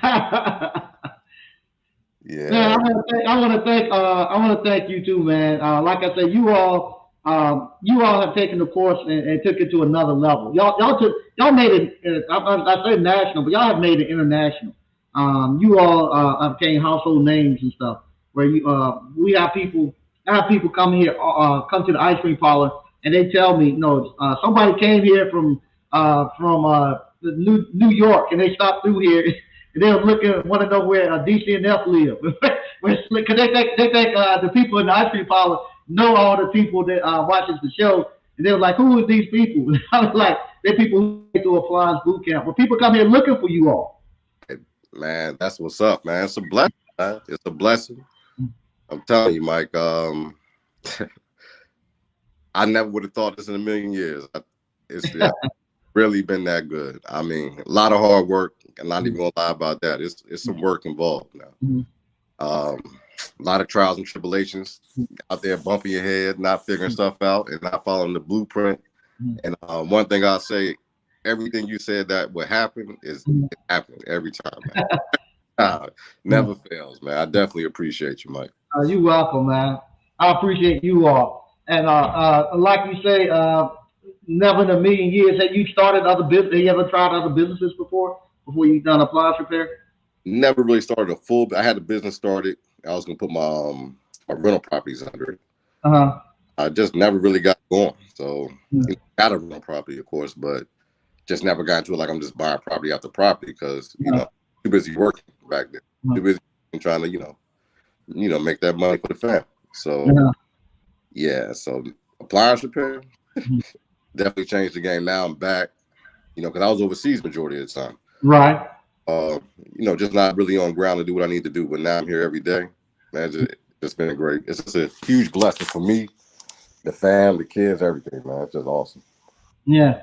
Man, I want to thank you too, man. Like I said, you all have taken the course and took it to another level. Y'all made it. I say national, but y'all have made it international. You all have became household names and stuff. Where we have people. I have people come here, come to the ice cream parlor, and they tell me, somebody came here from New York, and they stopped through here, and they were looking, want to know where DCNF live. Because they think the people in the ice cream parlor know all the people that watches the show, and they were like, "Who is these people?" I was like, "They're people who go to Appliance boot camp." But people come here looking for you all. Man, that's what's up, man. It's a blessing, man. It's a blessing. I'm telling you, Mike, I never would have thought this in a million years. It's really been that good. I mean, a lot of hard work. I'm not even gonna lie about that. It's some work involved now. A lot of trials and tribulations out there, bumping your head, not figuring stuff out, and not following the blueprint. And one thing I'll say, everything you said that would happen is happening every time, man. Never fails, man. I definitely appreciate you, Mike. You're welcome, man. I appreciate you all. And like you say, never in a million years. Have you started other business? Have you ever tried other businesses before you done appliance repair? Never really started a full. I had a business started. I was gonna put my rental properties under it. I just never really got going. So got a rental property, of course, but just never got into it. Like I'm just buying property after property because too busy working back then. Too busy trying to make that money for the family. So so appliance repair definitely changed the game. Now I'm back, because I was overseas majority of the time. Right. Just not really on ground to do what I need to do. But now I'm here every day. Man, it's been great. It's just a huge blessing for me, the fam, the kids, everything, man. It's just awesome. Yeah.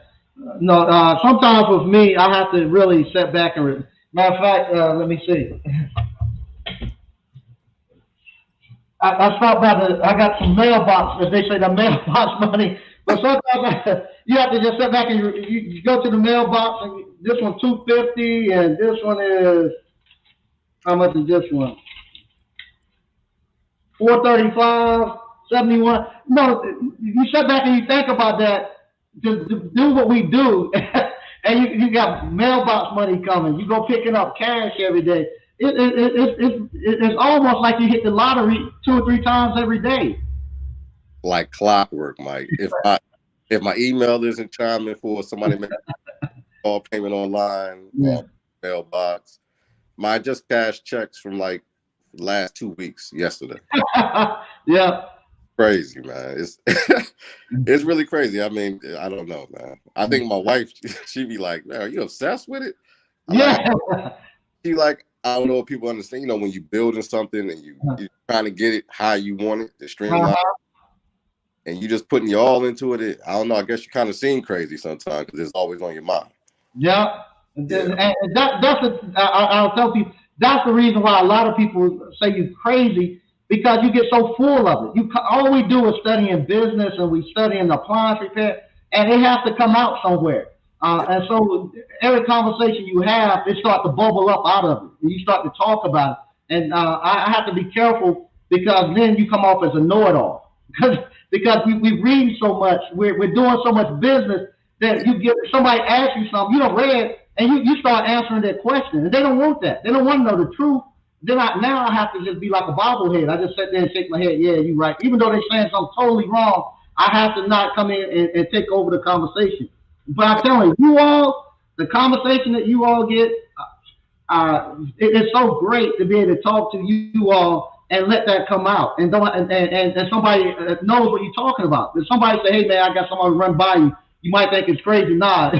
No, sometimes with me, I have to really sit back and matter of fact, let me see. I stopped by I got some mailbox, as they say, the mailbox money. But sometimes you have to just sit back and you go to the mailbox, and this one's $250, and this one is, how much is this one? $435, $71. No, you sit back and you think about that. To do what we do, and you got mailbox money coming. You go picking up cash every day. It's almost like you hit the lottery 2 or 3 times every day. Like clockwork, Mike. If my email isn't chiming for somebody make a call payment online, mailbox, I just cashed checks from like last 2 weeks yesterday. Yeah. Crazy, man. It's really crazy. I mean, I don't know, man. I think my wife, she be like, "Man, are you obsessed with it?" She like, I don't know if people understand. When you building something and you're trying to get it how you want it, the streamline, and you just putting your all into it. I don't know. I guess you kind of seem crazy sometimes because it's always on your mind. Yeah. And I'll tell people that's the reason why a lot of people say you're crazy. Because you get so full of it. All we do is studying business and we studying appliance repair, and it has to come out somewhere. And so every conversation you have, it starts to bubble up out of it. And you start to talk about it. And I have to be careful because then you come off as a know-it-all. Because we read so much, we're doing so much business that you get somebody asks you something, you don't read, and you start answering their question. And they don't want that. They don't want to know the truth. Then I have to just be like a bobblehead. I just sit there and shake my head. Yeah, you're right. Even though they're saying something totally wrong, I have to not come in and take over the conversation. But I'm telling you all, the conversation that you all get, it's so great to be able to talk to you all and let that come out. And don't and somebody knows what you're talking about. If somebody say, hey man, I got somebody run by you, you might think it's crazy. Nah,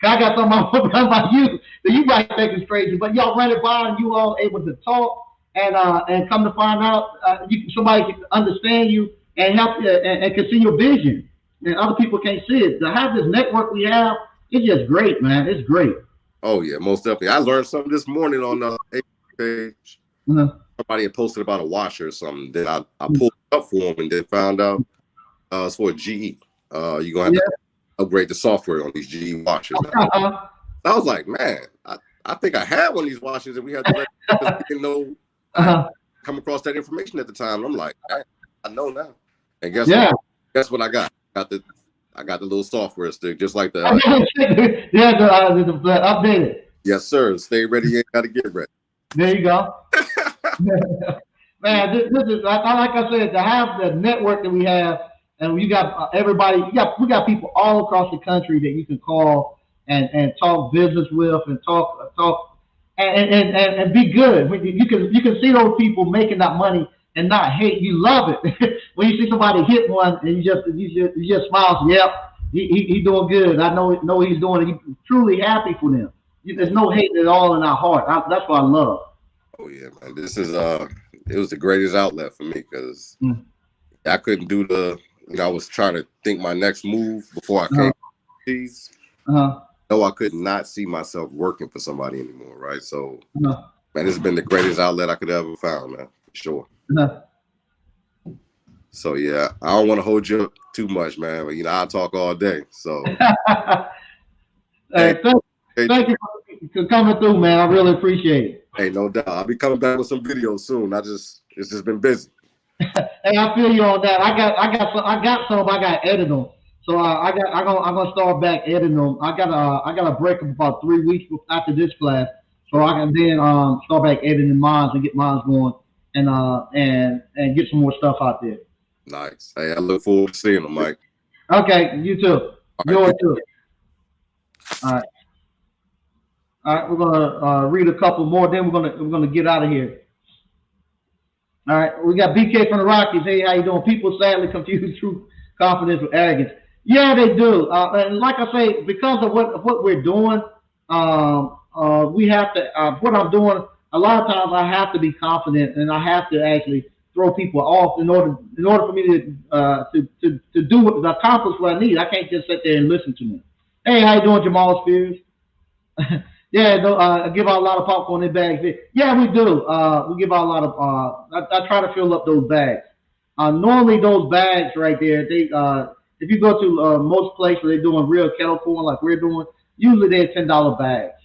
I got somebody run by you that you might think it's crazy. But y'all run it by and you all able to talk and come to find out somebody can understand you and help you and can see your vision. And other people can't see it. To have this network we have, it's just great, man. It's great. Oh yeah, most definitely. I learned something this morning on the page. Somebody had posted about a washer or something. Then I pulled it up for them and then found out it's for a GE. You're gonna have to upgrade the software on these GE washers. I was like, man, I think I had one of these washers and we had to didn't know come across that information at the time. I'm like, I know now. And guess what I got? I got the little software stick, just like the the updated. Yes, sir. Stay ready. You ain't got to get ready. There you go. Man, this is like I said, to have the network that we have, and you got everybody. We got people all across the country that you can call and talk business with and talk and be good. You can see those people making that money and not hate. You love it when you see somebody hit one and you just smile. Yep, he doing good. I know what he's doing. And you're truly happy for them. There's no hate at all in our heart. That's what I love. Oh yeah, man. This is it was the greatest outlet for me because I couldn't do I was trying to think my next move before I came to these. No, I could not see myself working for somebody anymore, right? So man, this has been the greatest outlet I could ever found, man, for sure. So yeah, I don't want to hold you up too much, man, but I'll talk all day. So thank you for coming through, man. I really appreciate it. Hey, no doubt. I'll be coming back with some videos soon. It's just been busy. Hey, I feel you on that. I got some. I got edit them. So I'm gonna start back editing them. I got a break of about 3 weeks after this class, so I can then start back editing mines and get mines going and get some more stuff out there. Nice. Hey, I look forward to seeing them, Mike. Okay, you too. Yours too. All right. All right, we're gonna read a couple more. Then we're gonna get out of here. All right, we got BK from the Rockies. Hey, how you doing? People sadly confuse true confidence with arrogance. Yeah, they do. And like I say, because of what we're doing, we have to. What I'm doing, a lot of times I have to be confident, and I have to actually throw people off in order for me to do accomplish what I need. I can't just sit there and listen to them. Hey, how you doing, Jamal Spears? Yeah, give out a lot of popcorn in bags. Yeah, we do. We give out a lot of. I try to fill up those bags. Normally, those bags right there, they if you go to most places where they're doing real kettle corn like we're doing, usually they're $10 bags.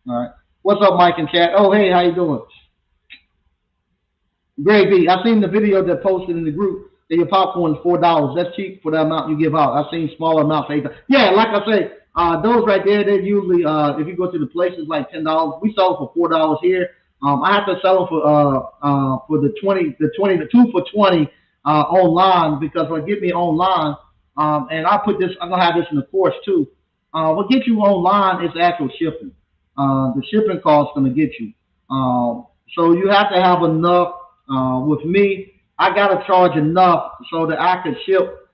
All right. What's up, Mike and chat? Oh, hey, how you doing? Great B. I seen the video that posted in the group that your popcorn is $4. That's cheap for the amount you give out. I've seen smaller amounts. Yeah, like I say. Those right there, they're usually, if you go to the places like $10, we sell them for $4 here. I have to sell them for the 2 for $20 online because what get me online, and I put this, I'm gonna have this in the course too. What gets you online is actual shipping. The shipping cost is gonna get you. So you have to have enough. With me, I gotta charge enough so that I can ship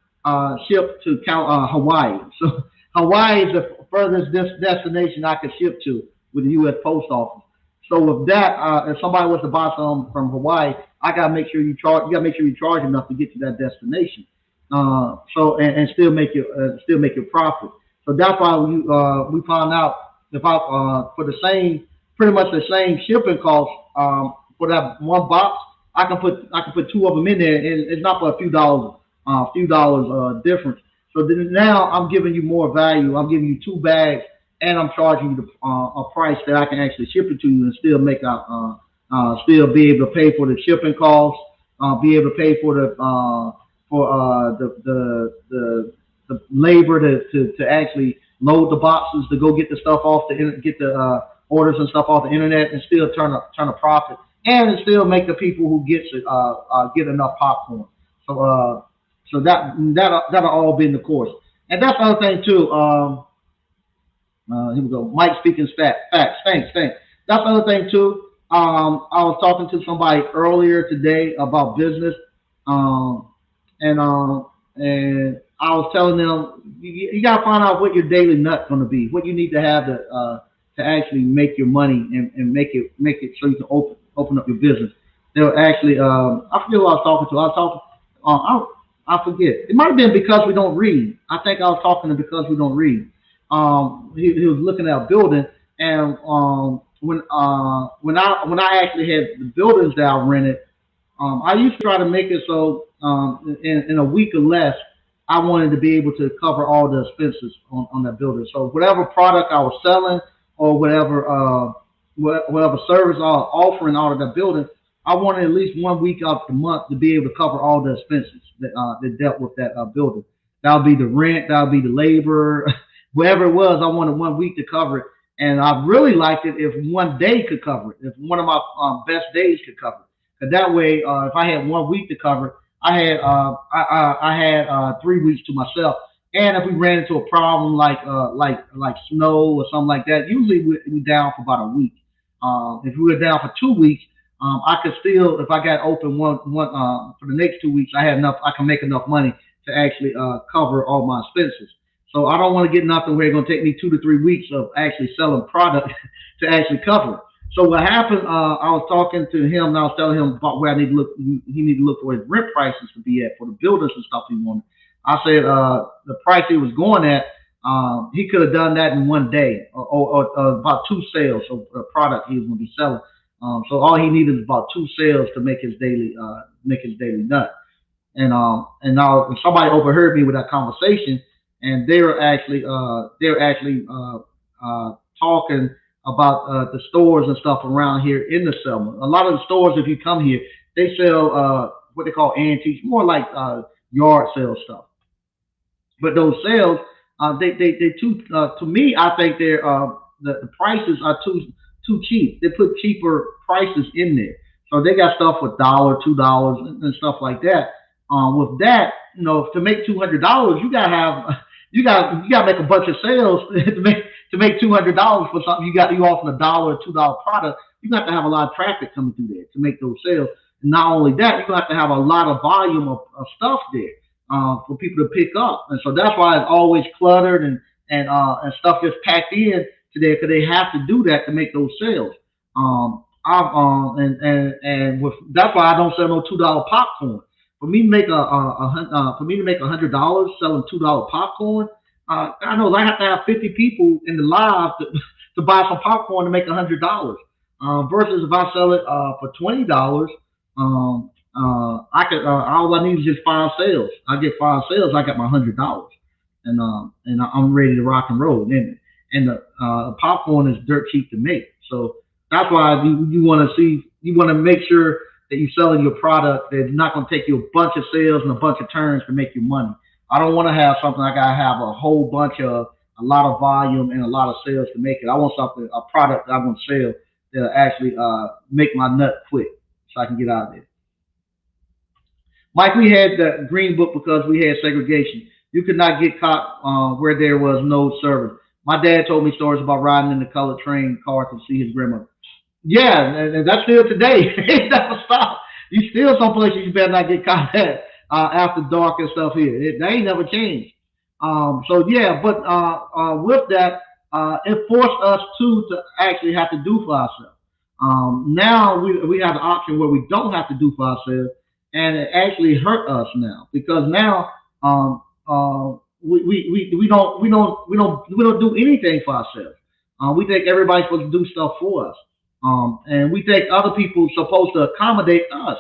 to Hawaii. So Hawaii is the furthest destination I could ship to with the U.S. Post Office. So with that, if somebody wants to buy some from Hawaii, I gotta make sure you charge. You gotta make sure you charge enough to get to that destination. And still make your profit. So that's why we found out for pretty much the same shipping cost for that one box, I can put 2 of them in there, and it's not for a few dollars difference. So then now I'm giving you more value. I'm giving you 2 bags, and I'm charging you a price that I can actually ship it to you and still make out, still be able to pay for the shipping costs, be able to pay for the labor to actually load the boxes, to go get the stuff off get the orders and stuff off the internet, and still turn a profit, and still make the people who get enough popcorn. So So that'll all be in the course. And that's the other thing too. Here we go. Mike speaking facts. Thanks. That's the other thing too. I was talking to somebody earlier today about business, and I was telling them you got to find out what your daily nut's going to be, what you need to have to actually make your money and make it so you can open up your business. They'll actually I forget who I was talking to. I was talking. I forget. It might have been because we don't read. I think I was talking to because we don't read. He was looking at a building, and when I actually had the buildings that I rented, I used to try to make it so in a week or less, I wanted to be able to cover all the expenses on that building. So whatever product I was selling or whatever service I was offering out of that building, I wanted at least 1 week out the month to be able to cover all the expenses that dealt with that building. That would be the rent, that would be the labor, whatever it was. I wanted 1 week to cover it, and I really liked it if 1 day could cover it, if one of my best days could cover it. Because that way, if I had 1 week to cover it, I had 3 weeks to myself. And if we ran into a problem like snow or something like that, usually we down for about a week. If we were down for 2 weeks, I could still, if I got open one for the next 2 weeks, I can make enough money to actually cover all my expenses. So I don't want to get nothing where it's going to take me 2 to 3 weeks of actually selling product to actually cover it. So what happened, I was talking to him and I was telling him about where I need to look. He need to look for his rent prices to be at for the buildings and stuff he wanted. I said the price he was going at, he could have done that in 1 day or about 2 sales of a product he was going to be selling. So all he needed is about 2 sales to make his daily nut. And now somebody overheard me with that conversation, and they were actually talking about the stores and stuff around here in the Selma. A lot of the stores, if you come here, they sell what they call antiques, more like yard sale stuff. But those sales, they too to me, I think they're the prices are too cheap. They put cheaper prices in there, so they got stuff for $1, $2, and stuff like that. With that, to make $200, you gotta make a bunch of sales to make $200 for something. You offer $1 or $2 product. You got to have a lot of traffic coming through there to make those sales. And not only that, you have to have a lot of volume of stuff there for people to pick up. And so that's why it's always cluttered and stuff gets packed in today, because they have to do that to make those sales. That's why I don't sell no $2 popcorn. For me to make $100 selling $2 popcorn, I know I have to have 50 people in the live to buy some popcorn to make $100. Versus if I sell it for $20, I could all I need is just 5 sales. I get 5 sales, I got my $100, and I'm ready to rock and roll. And the popcorn is dirt cheap to make, so that's why you want to make sure that you're selling your product that's not going to take you a bunch of sales and a bunch of turns to make you money. I don't want to have something I got to have a lot of volume and a lot of sales to make it. I want a product that I want to sell that'll actually make my nut quick so I can get out of there. Mike, we had the green book because we had segregation. You could not get caught where there was no service. My dad told me stories about riding in the colored train car to see his grandmother. Yeah, and that's still today. It never stopped. You still some places you better not get caught at after dark and stuff here. That ain't never changed. So yeah, but with that, it forced us to actually have to do for ourselves. Now we have the option where we don't have to do for ourselves, and it actually hurt us now, because now we don't do anything for ourselves. We think everybody's supposed to do stuff for us. And we think other people are supposed to accommodate us.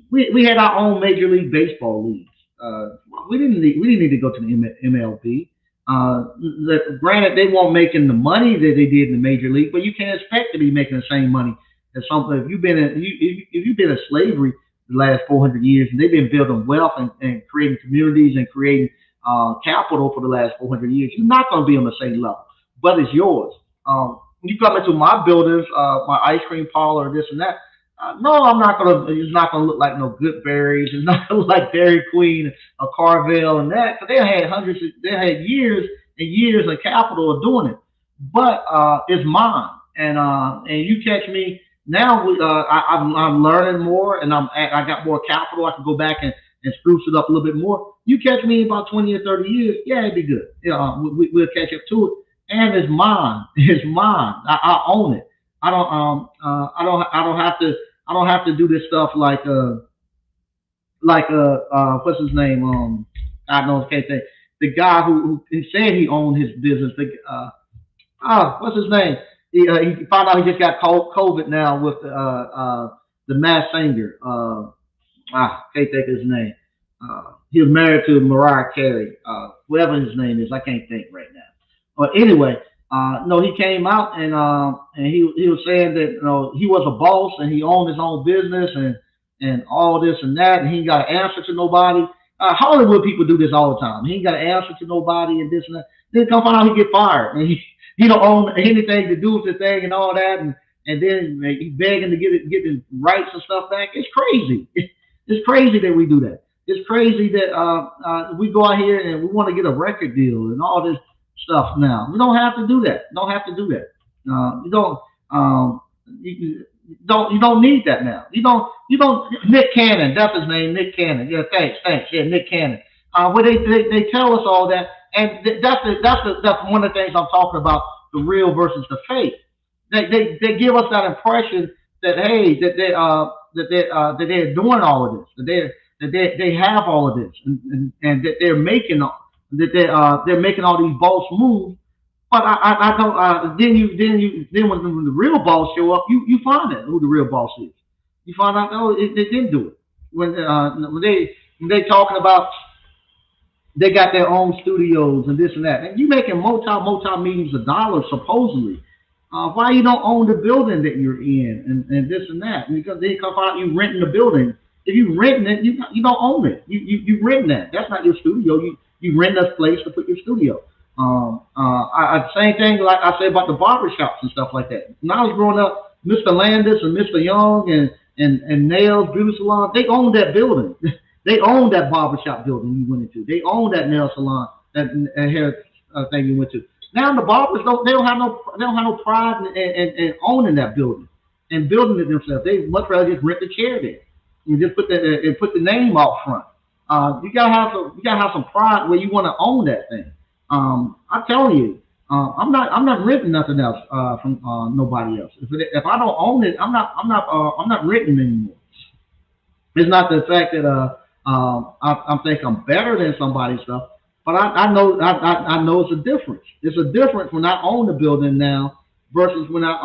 We had our own Major League Baseball leagues. We didn't need to go to the MLB. Granted, they weren't making the money that they did in the Major League, but you can't expect to be making the same money as something. If you've been in slavery the last 400 years, and they've been building wealth and creating communities and creating capital for the last 400 years, you're not going to be on the same level, but it's yours. When you come into my buildings, my ice cream parlor, this and that, No, I'm not gonna. It's not gonna look like no Good Berries. It's not gonna look like Dairy Queen or Carvel and that. Cause they had hundreds. They had years and years of capital of doing it. But it's mine, and you catch me now. I'm learning more, and I got more capital. I can go back and spruce it up a little bit more. You catch me in about 20 or 30 years, yeah, it'd be good. We'll catch up to it, and it's mine. It's mine. I own it. I don't have to do this stuff what's his name? I don't know, can't think. The guy who he said he owned his business. What's his name? He found out he just got COVID now with the Masked Singer. Can't think of his name. He was married to Mariah Carey. Whatever his name is, I can't think right now. But anyway, no, he came out and he was saying that he was a boss and he owned his own business and all this and that, and he ain't got an answer to nobody. Hollywood people do this all the time. He ain't got an answer to nobody and this and that. Then come find out he get fired and he don't own anything to do with the thing and all that, and then he's begging to get his rights and stuff back. It's crazy. It's crazy that we do that. It's crazy that we go out here and we want to get a record deal and all this stuff now. We don't have to do that. Don't have to do that. You don't. You don't need that now. You don't. Nick Cannon, that's his name. Nick Cannon. Yeah, thanks. Yeah, Nick Cannon. Where they tell us all that, and that's one of the things I'm talking about. The real versus the fake. They give us that impression that hey that they're doing all of this, that they have all of this, and that they're making they're making all these boss moves. But I don't. Then when the real boss show up, you find out who the real boss is. You find out they didn't do it when they talking about they got their own studios and this and that, and you making multi millions of dollars supposedly. Why you don't own the building that you're in and this and that? Because they come out you renting the building. If you renting it, you don't own it. You renting that. That's not your studio. You rent a place to put your studio. Same thing like I said about the barber shops and stuff like that. When I was growing up, Mr. Landis and Mr. Young and Nails Beauty Salon, they owned that building. They owned that barbershop building you went into. They owned that nail salon, that hair thing you went to. Now the barbers don't have no pride in owning that building and building it themselves. They much rather just rent the chair there and just put the name out front. You gotta have some pride where you want to own that thing. I'm telling you, I'm not renting nothing else from nobody else. If I don't own it, I'm not renting anymore. It's not the fact that I think I'm better than somebody's stuff. But I know it's a difference. It's a difference when I own the building now versus when I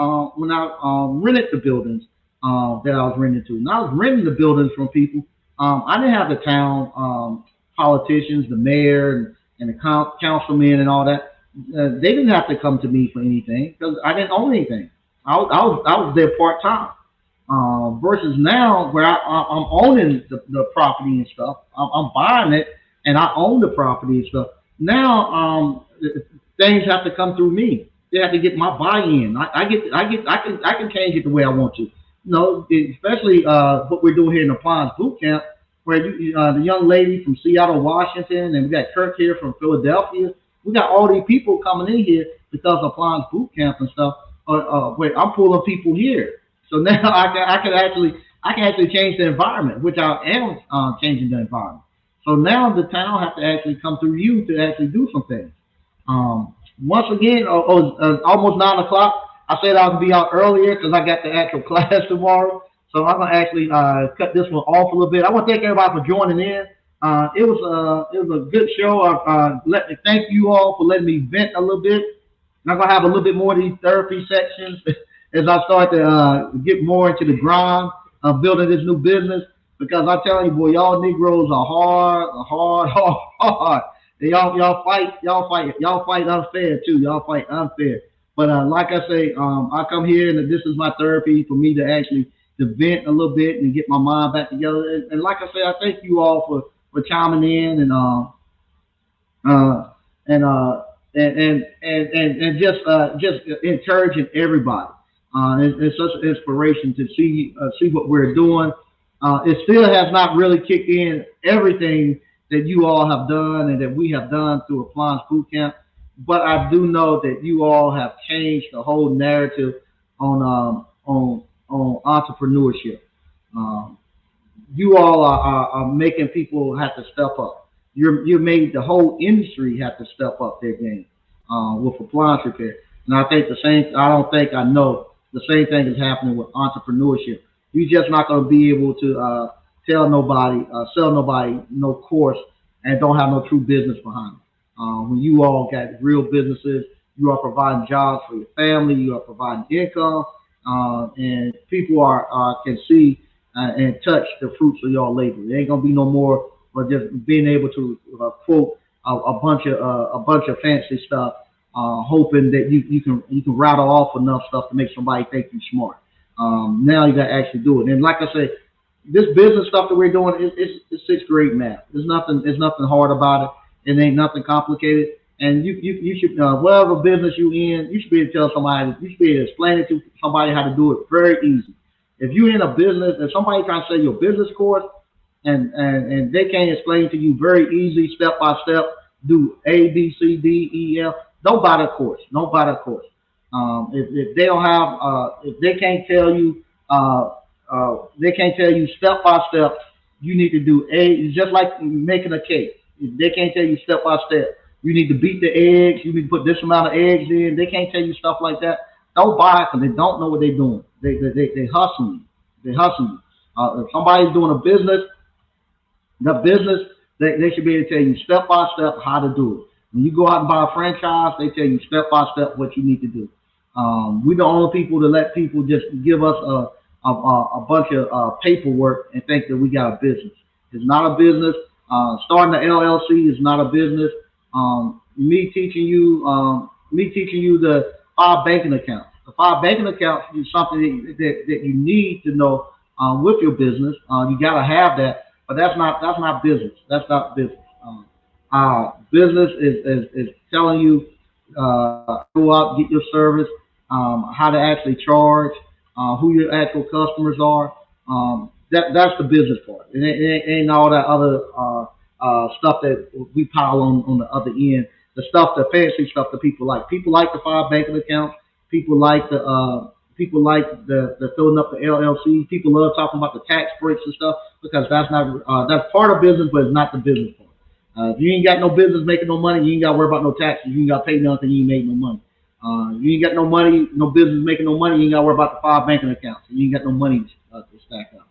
rented the buildings that I was renting to. And I was renting the buildings from people. I didn't have the town politicians, the mayor, and the councilmen and all that. They didn't have to come to me for anything because I didn't own anything. I was there part time. Versus now where I'm owning the property and stuff. I'm buying it. And I own the property and stuff. Now, things have to come through me. They have to get my buy-in. I can change it the way I want to. Especially what we're doing here in Appliance Boot Camp, where the young lady from Seattle, Washington, and we got Kirk here from Philadelphia. We got all these people coming in here because of Appliance Boot Camp and stuff. Where I'm pulling people here. So now I can actually change the environment, which I am changing the environment. So now the town have to actually come through you to actually do some things. Once again, almost 9 o'clock. I said I would be out earlier because I got the actual class tomorrow. So I'm gonna actually cut this one off a little bit. I want to thank everybody for joining in. It was a good show. Let me thank you all for letting me vent a little bit. I'm gonna have a little bit more of these therapy sections as I start to get more into the grind of building this new business. Because I'm telling you, boy, y'all Negroes are hard. Y'all fight unfair too. Y'all fight unfair. But like I say, I come here and this is my therapy for me to actually to vent a little bit and get my mind back together. And like I say, I thank you all for chiming in and just encouraging everybody. It's such an inspiration to see what we're doing. It still has not really kicked in everything that you all have done and that we have done through Appliance Boot Camp, but I do know that you all have changed the whole narrative on entrepreneurship. Um, you all are making people have to step up. You made the whole industry have to step up their game with appliance repair. And I think the same. I don't think I know the same thing is happening with entrepreneurship. You're just not going to be able to tell nobody, sell nobody no course, and don't have no true business behind it. When you all got real businesses, you are providing jobs for your family, you are providing income, and people can see and touch the fruits of your labor. It ain't gonna be no more, but just being able to quote a bunch of fancy stuff, hoping that you can rattle off enough stuff to make somebody think you're smart. Now you got to actually do it. And like I say, this business stuff that we're doing it's sixth grade math. There's nothing hard about it. It ain't nothing complicated. And you should whatever business you in, you should be able to tell somebody. You should be able to explain it to somebody how to do it very easy. If you're in a business and somebody trying to sell you a business course and they can't explain to you very easy step by step, do A B C D E F. Don't buy the course. Don't buy the course. If they don't have, if they can't tell you step by step. You need to do it's just like making a cake. If they can't tell you step by step, you need to beat the eggs. You need to put this amount of eggs in. They can't tell you stuff like that. Don't buy it because they don't know what they're doing. They hustle you. They hustle you. If somebody's doing a business, they should be able to tell you step by step how to do it. When you go out and buy a franchise, they tell you step by step what you need to do. We're the only people to let people just give us a bunch of paperwork and think that we got a business. It's not a business. Starting an LLC is not a business. Me teaching you the 5 banking accounts. The 5 banking accounts is something that you need to know with your business. You got to have that, but that's not business. That's not business. Business is telling you go out, get your service, how to actually charge, who your actual customers are. That's the business part. It ain't all that other stuff that we pile on the other end. The stuff, the fancy stuff that people like. People like the 5 banking accounts. People like the filling up the LLC. People love talking about the tax breaks and stuff because that's part of business, but it's not the business part. If you ain't got no business making no money, you ain't got to worry about no taxes. You ain't got to pay nothing. You ain't make no money. You ain't got no money, no business making no money. You ain't got to worry about the 5 banking accounts. You ain't got no money to stack up.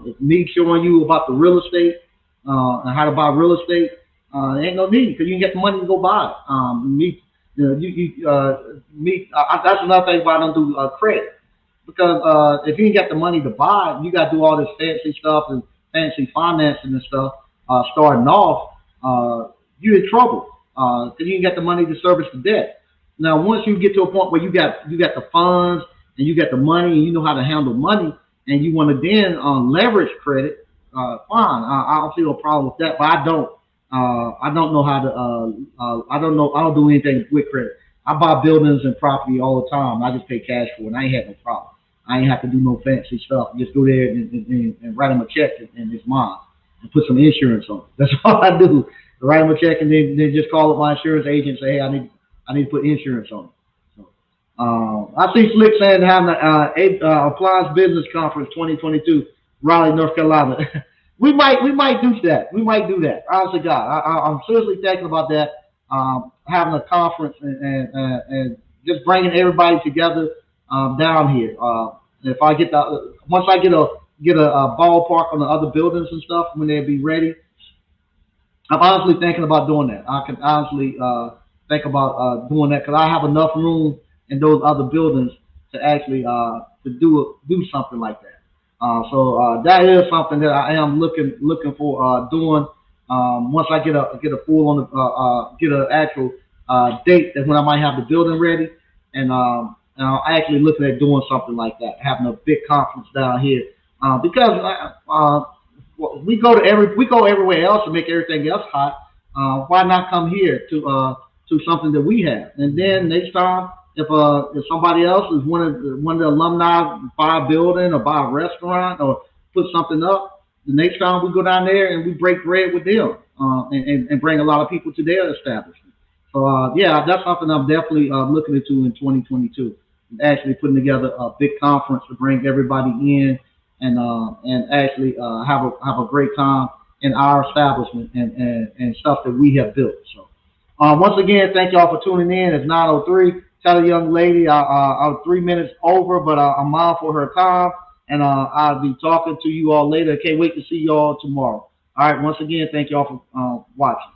If me showing you about the real estate and how to buy real estate, ain't no need because you ain't got the money to go buy it. That's another thing why I don't do credit because if you ain't got the money to buy it, you got to do all this fancy stuff and fancy financing and stuff starting off. You're in trouble because you ain't got the money to service the debt. Now, once you get to a point where you got the funds and you got the money and you know how to handle money and you want to then leverage credit, fine. I don't see no problem with that, but I don't know how to. I don't do anything with credit. I buy buildings and property all the time. I just pay cash for it. And I ain't had no problem. I ain't have to do no fancy stuff. Just go there and write them a check and it's mine. And put some insurance on it. That's all I do. Write them a check and then just call up my insurance agent and say, hey, I need to put insurance on it. So, I see Slick saying having the Appliance Business Conference 2022, Raleigh, North Carolina. we might do that. We might do that. Honestly, God, I'm seriously thinking about that. Having a conference and just bringing everybody together down here. If I get once I get a ballpark on the other buildings and stuff when they'll be ready. I'm honestly thinking about doing that. I can honestly think about doing that because I have enough room in those other buildings to actually to do something like that. So that is something that I am looking for doing once I get a full on the get an actual date that when I might have the building ready and I'm actually looking at doing something like that, having a big conference down here because we go everywhere else to make everything else hot. Why not come here to something that we have? And then next time if somebody else is one of the alumni buy a building or buy a restaurant or put something up, the next time we go down there and we break bread with them and bring a lot of people to their establishment. So yeah, that's something I'm definitely looking into in 2022. Actually putting together a big conference to bring everybody in and actually have a great time in our establishment and stuff that we have built. So once again, thank y'all for tuning in. It's 9:03. Tell the young lady I'm 3 minutes over, but I'm mindful of her time, and I'll be talking to you all later. Can't wait to see y'all tomorrow. All right. Once again, thank y'all for watching.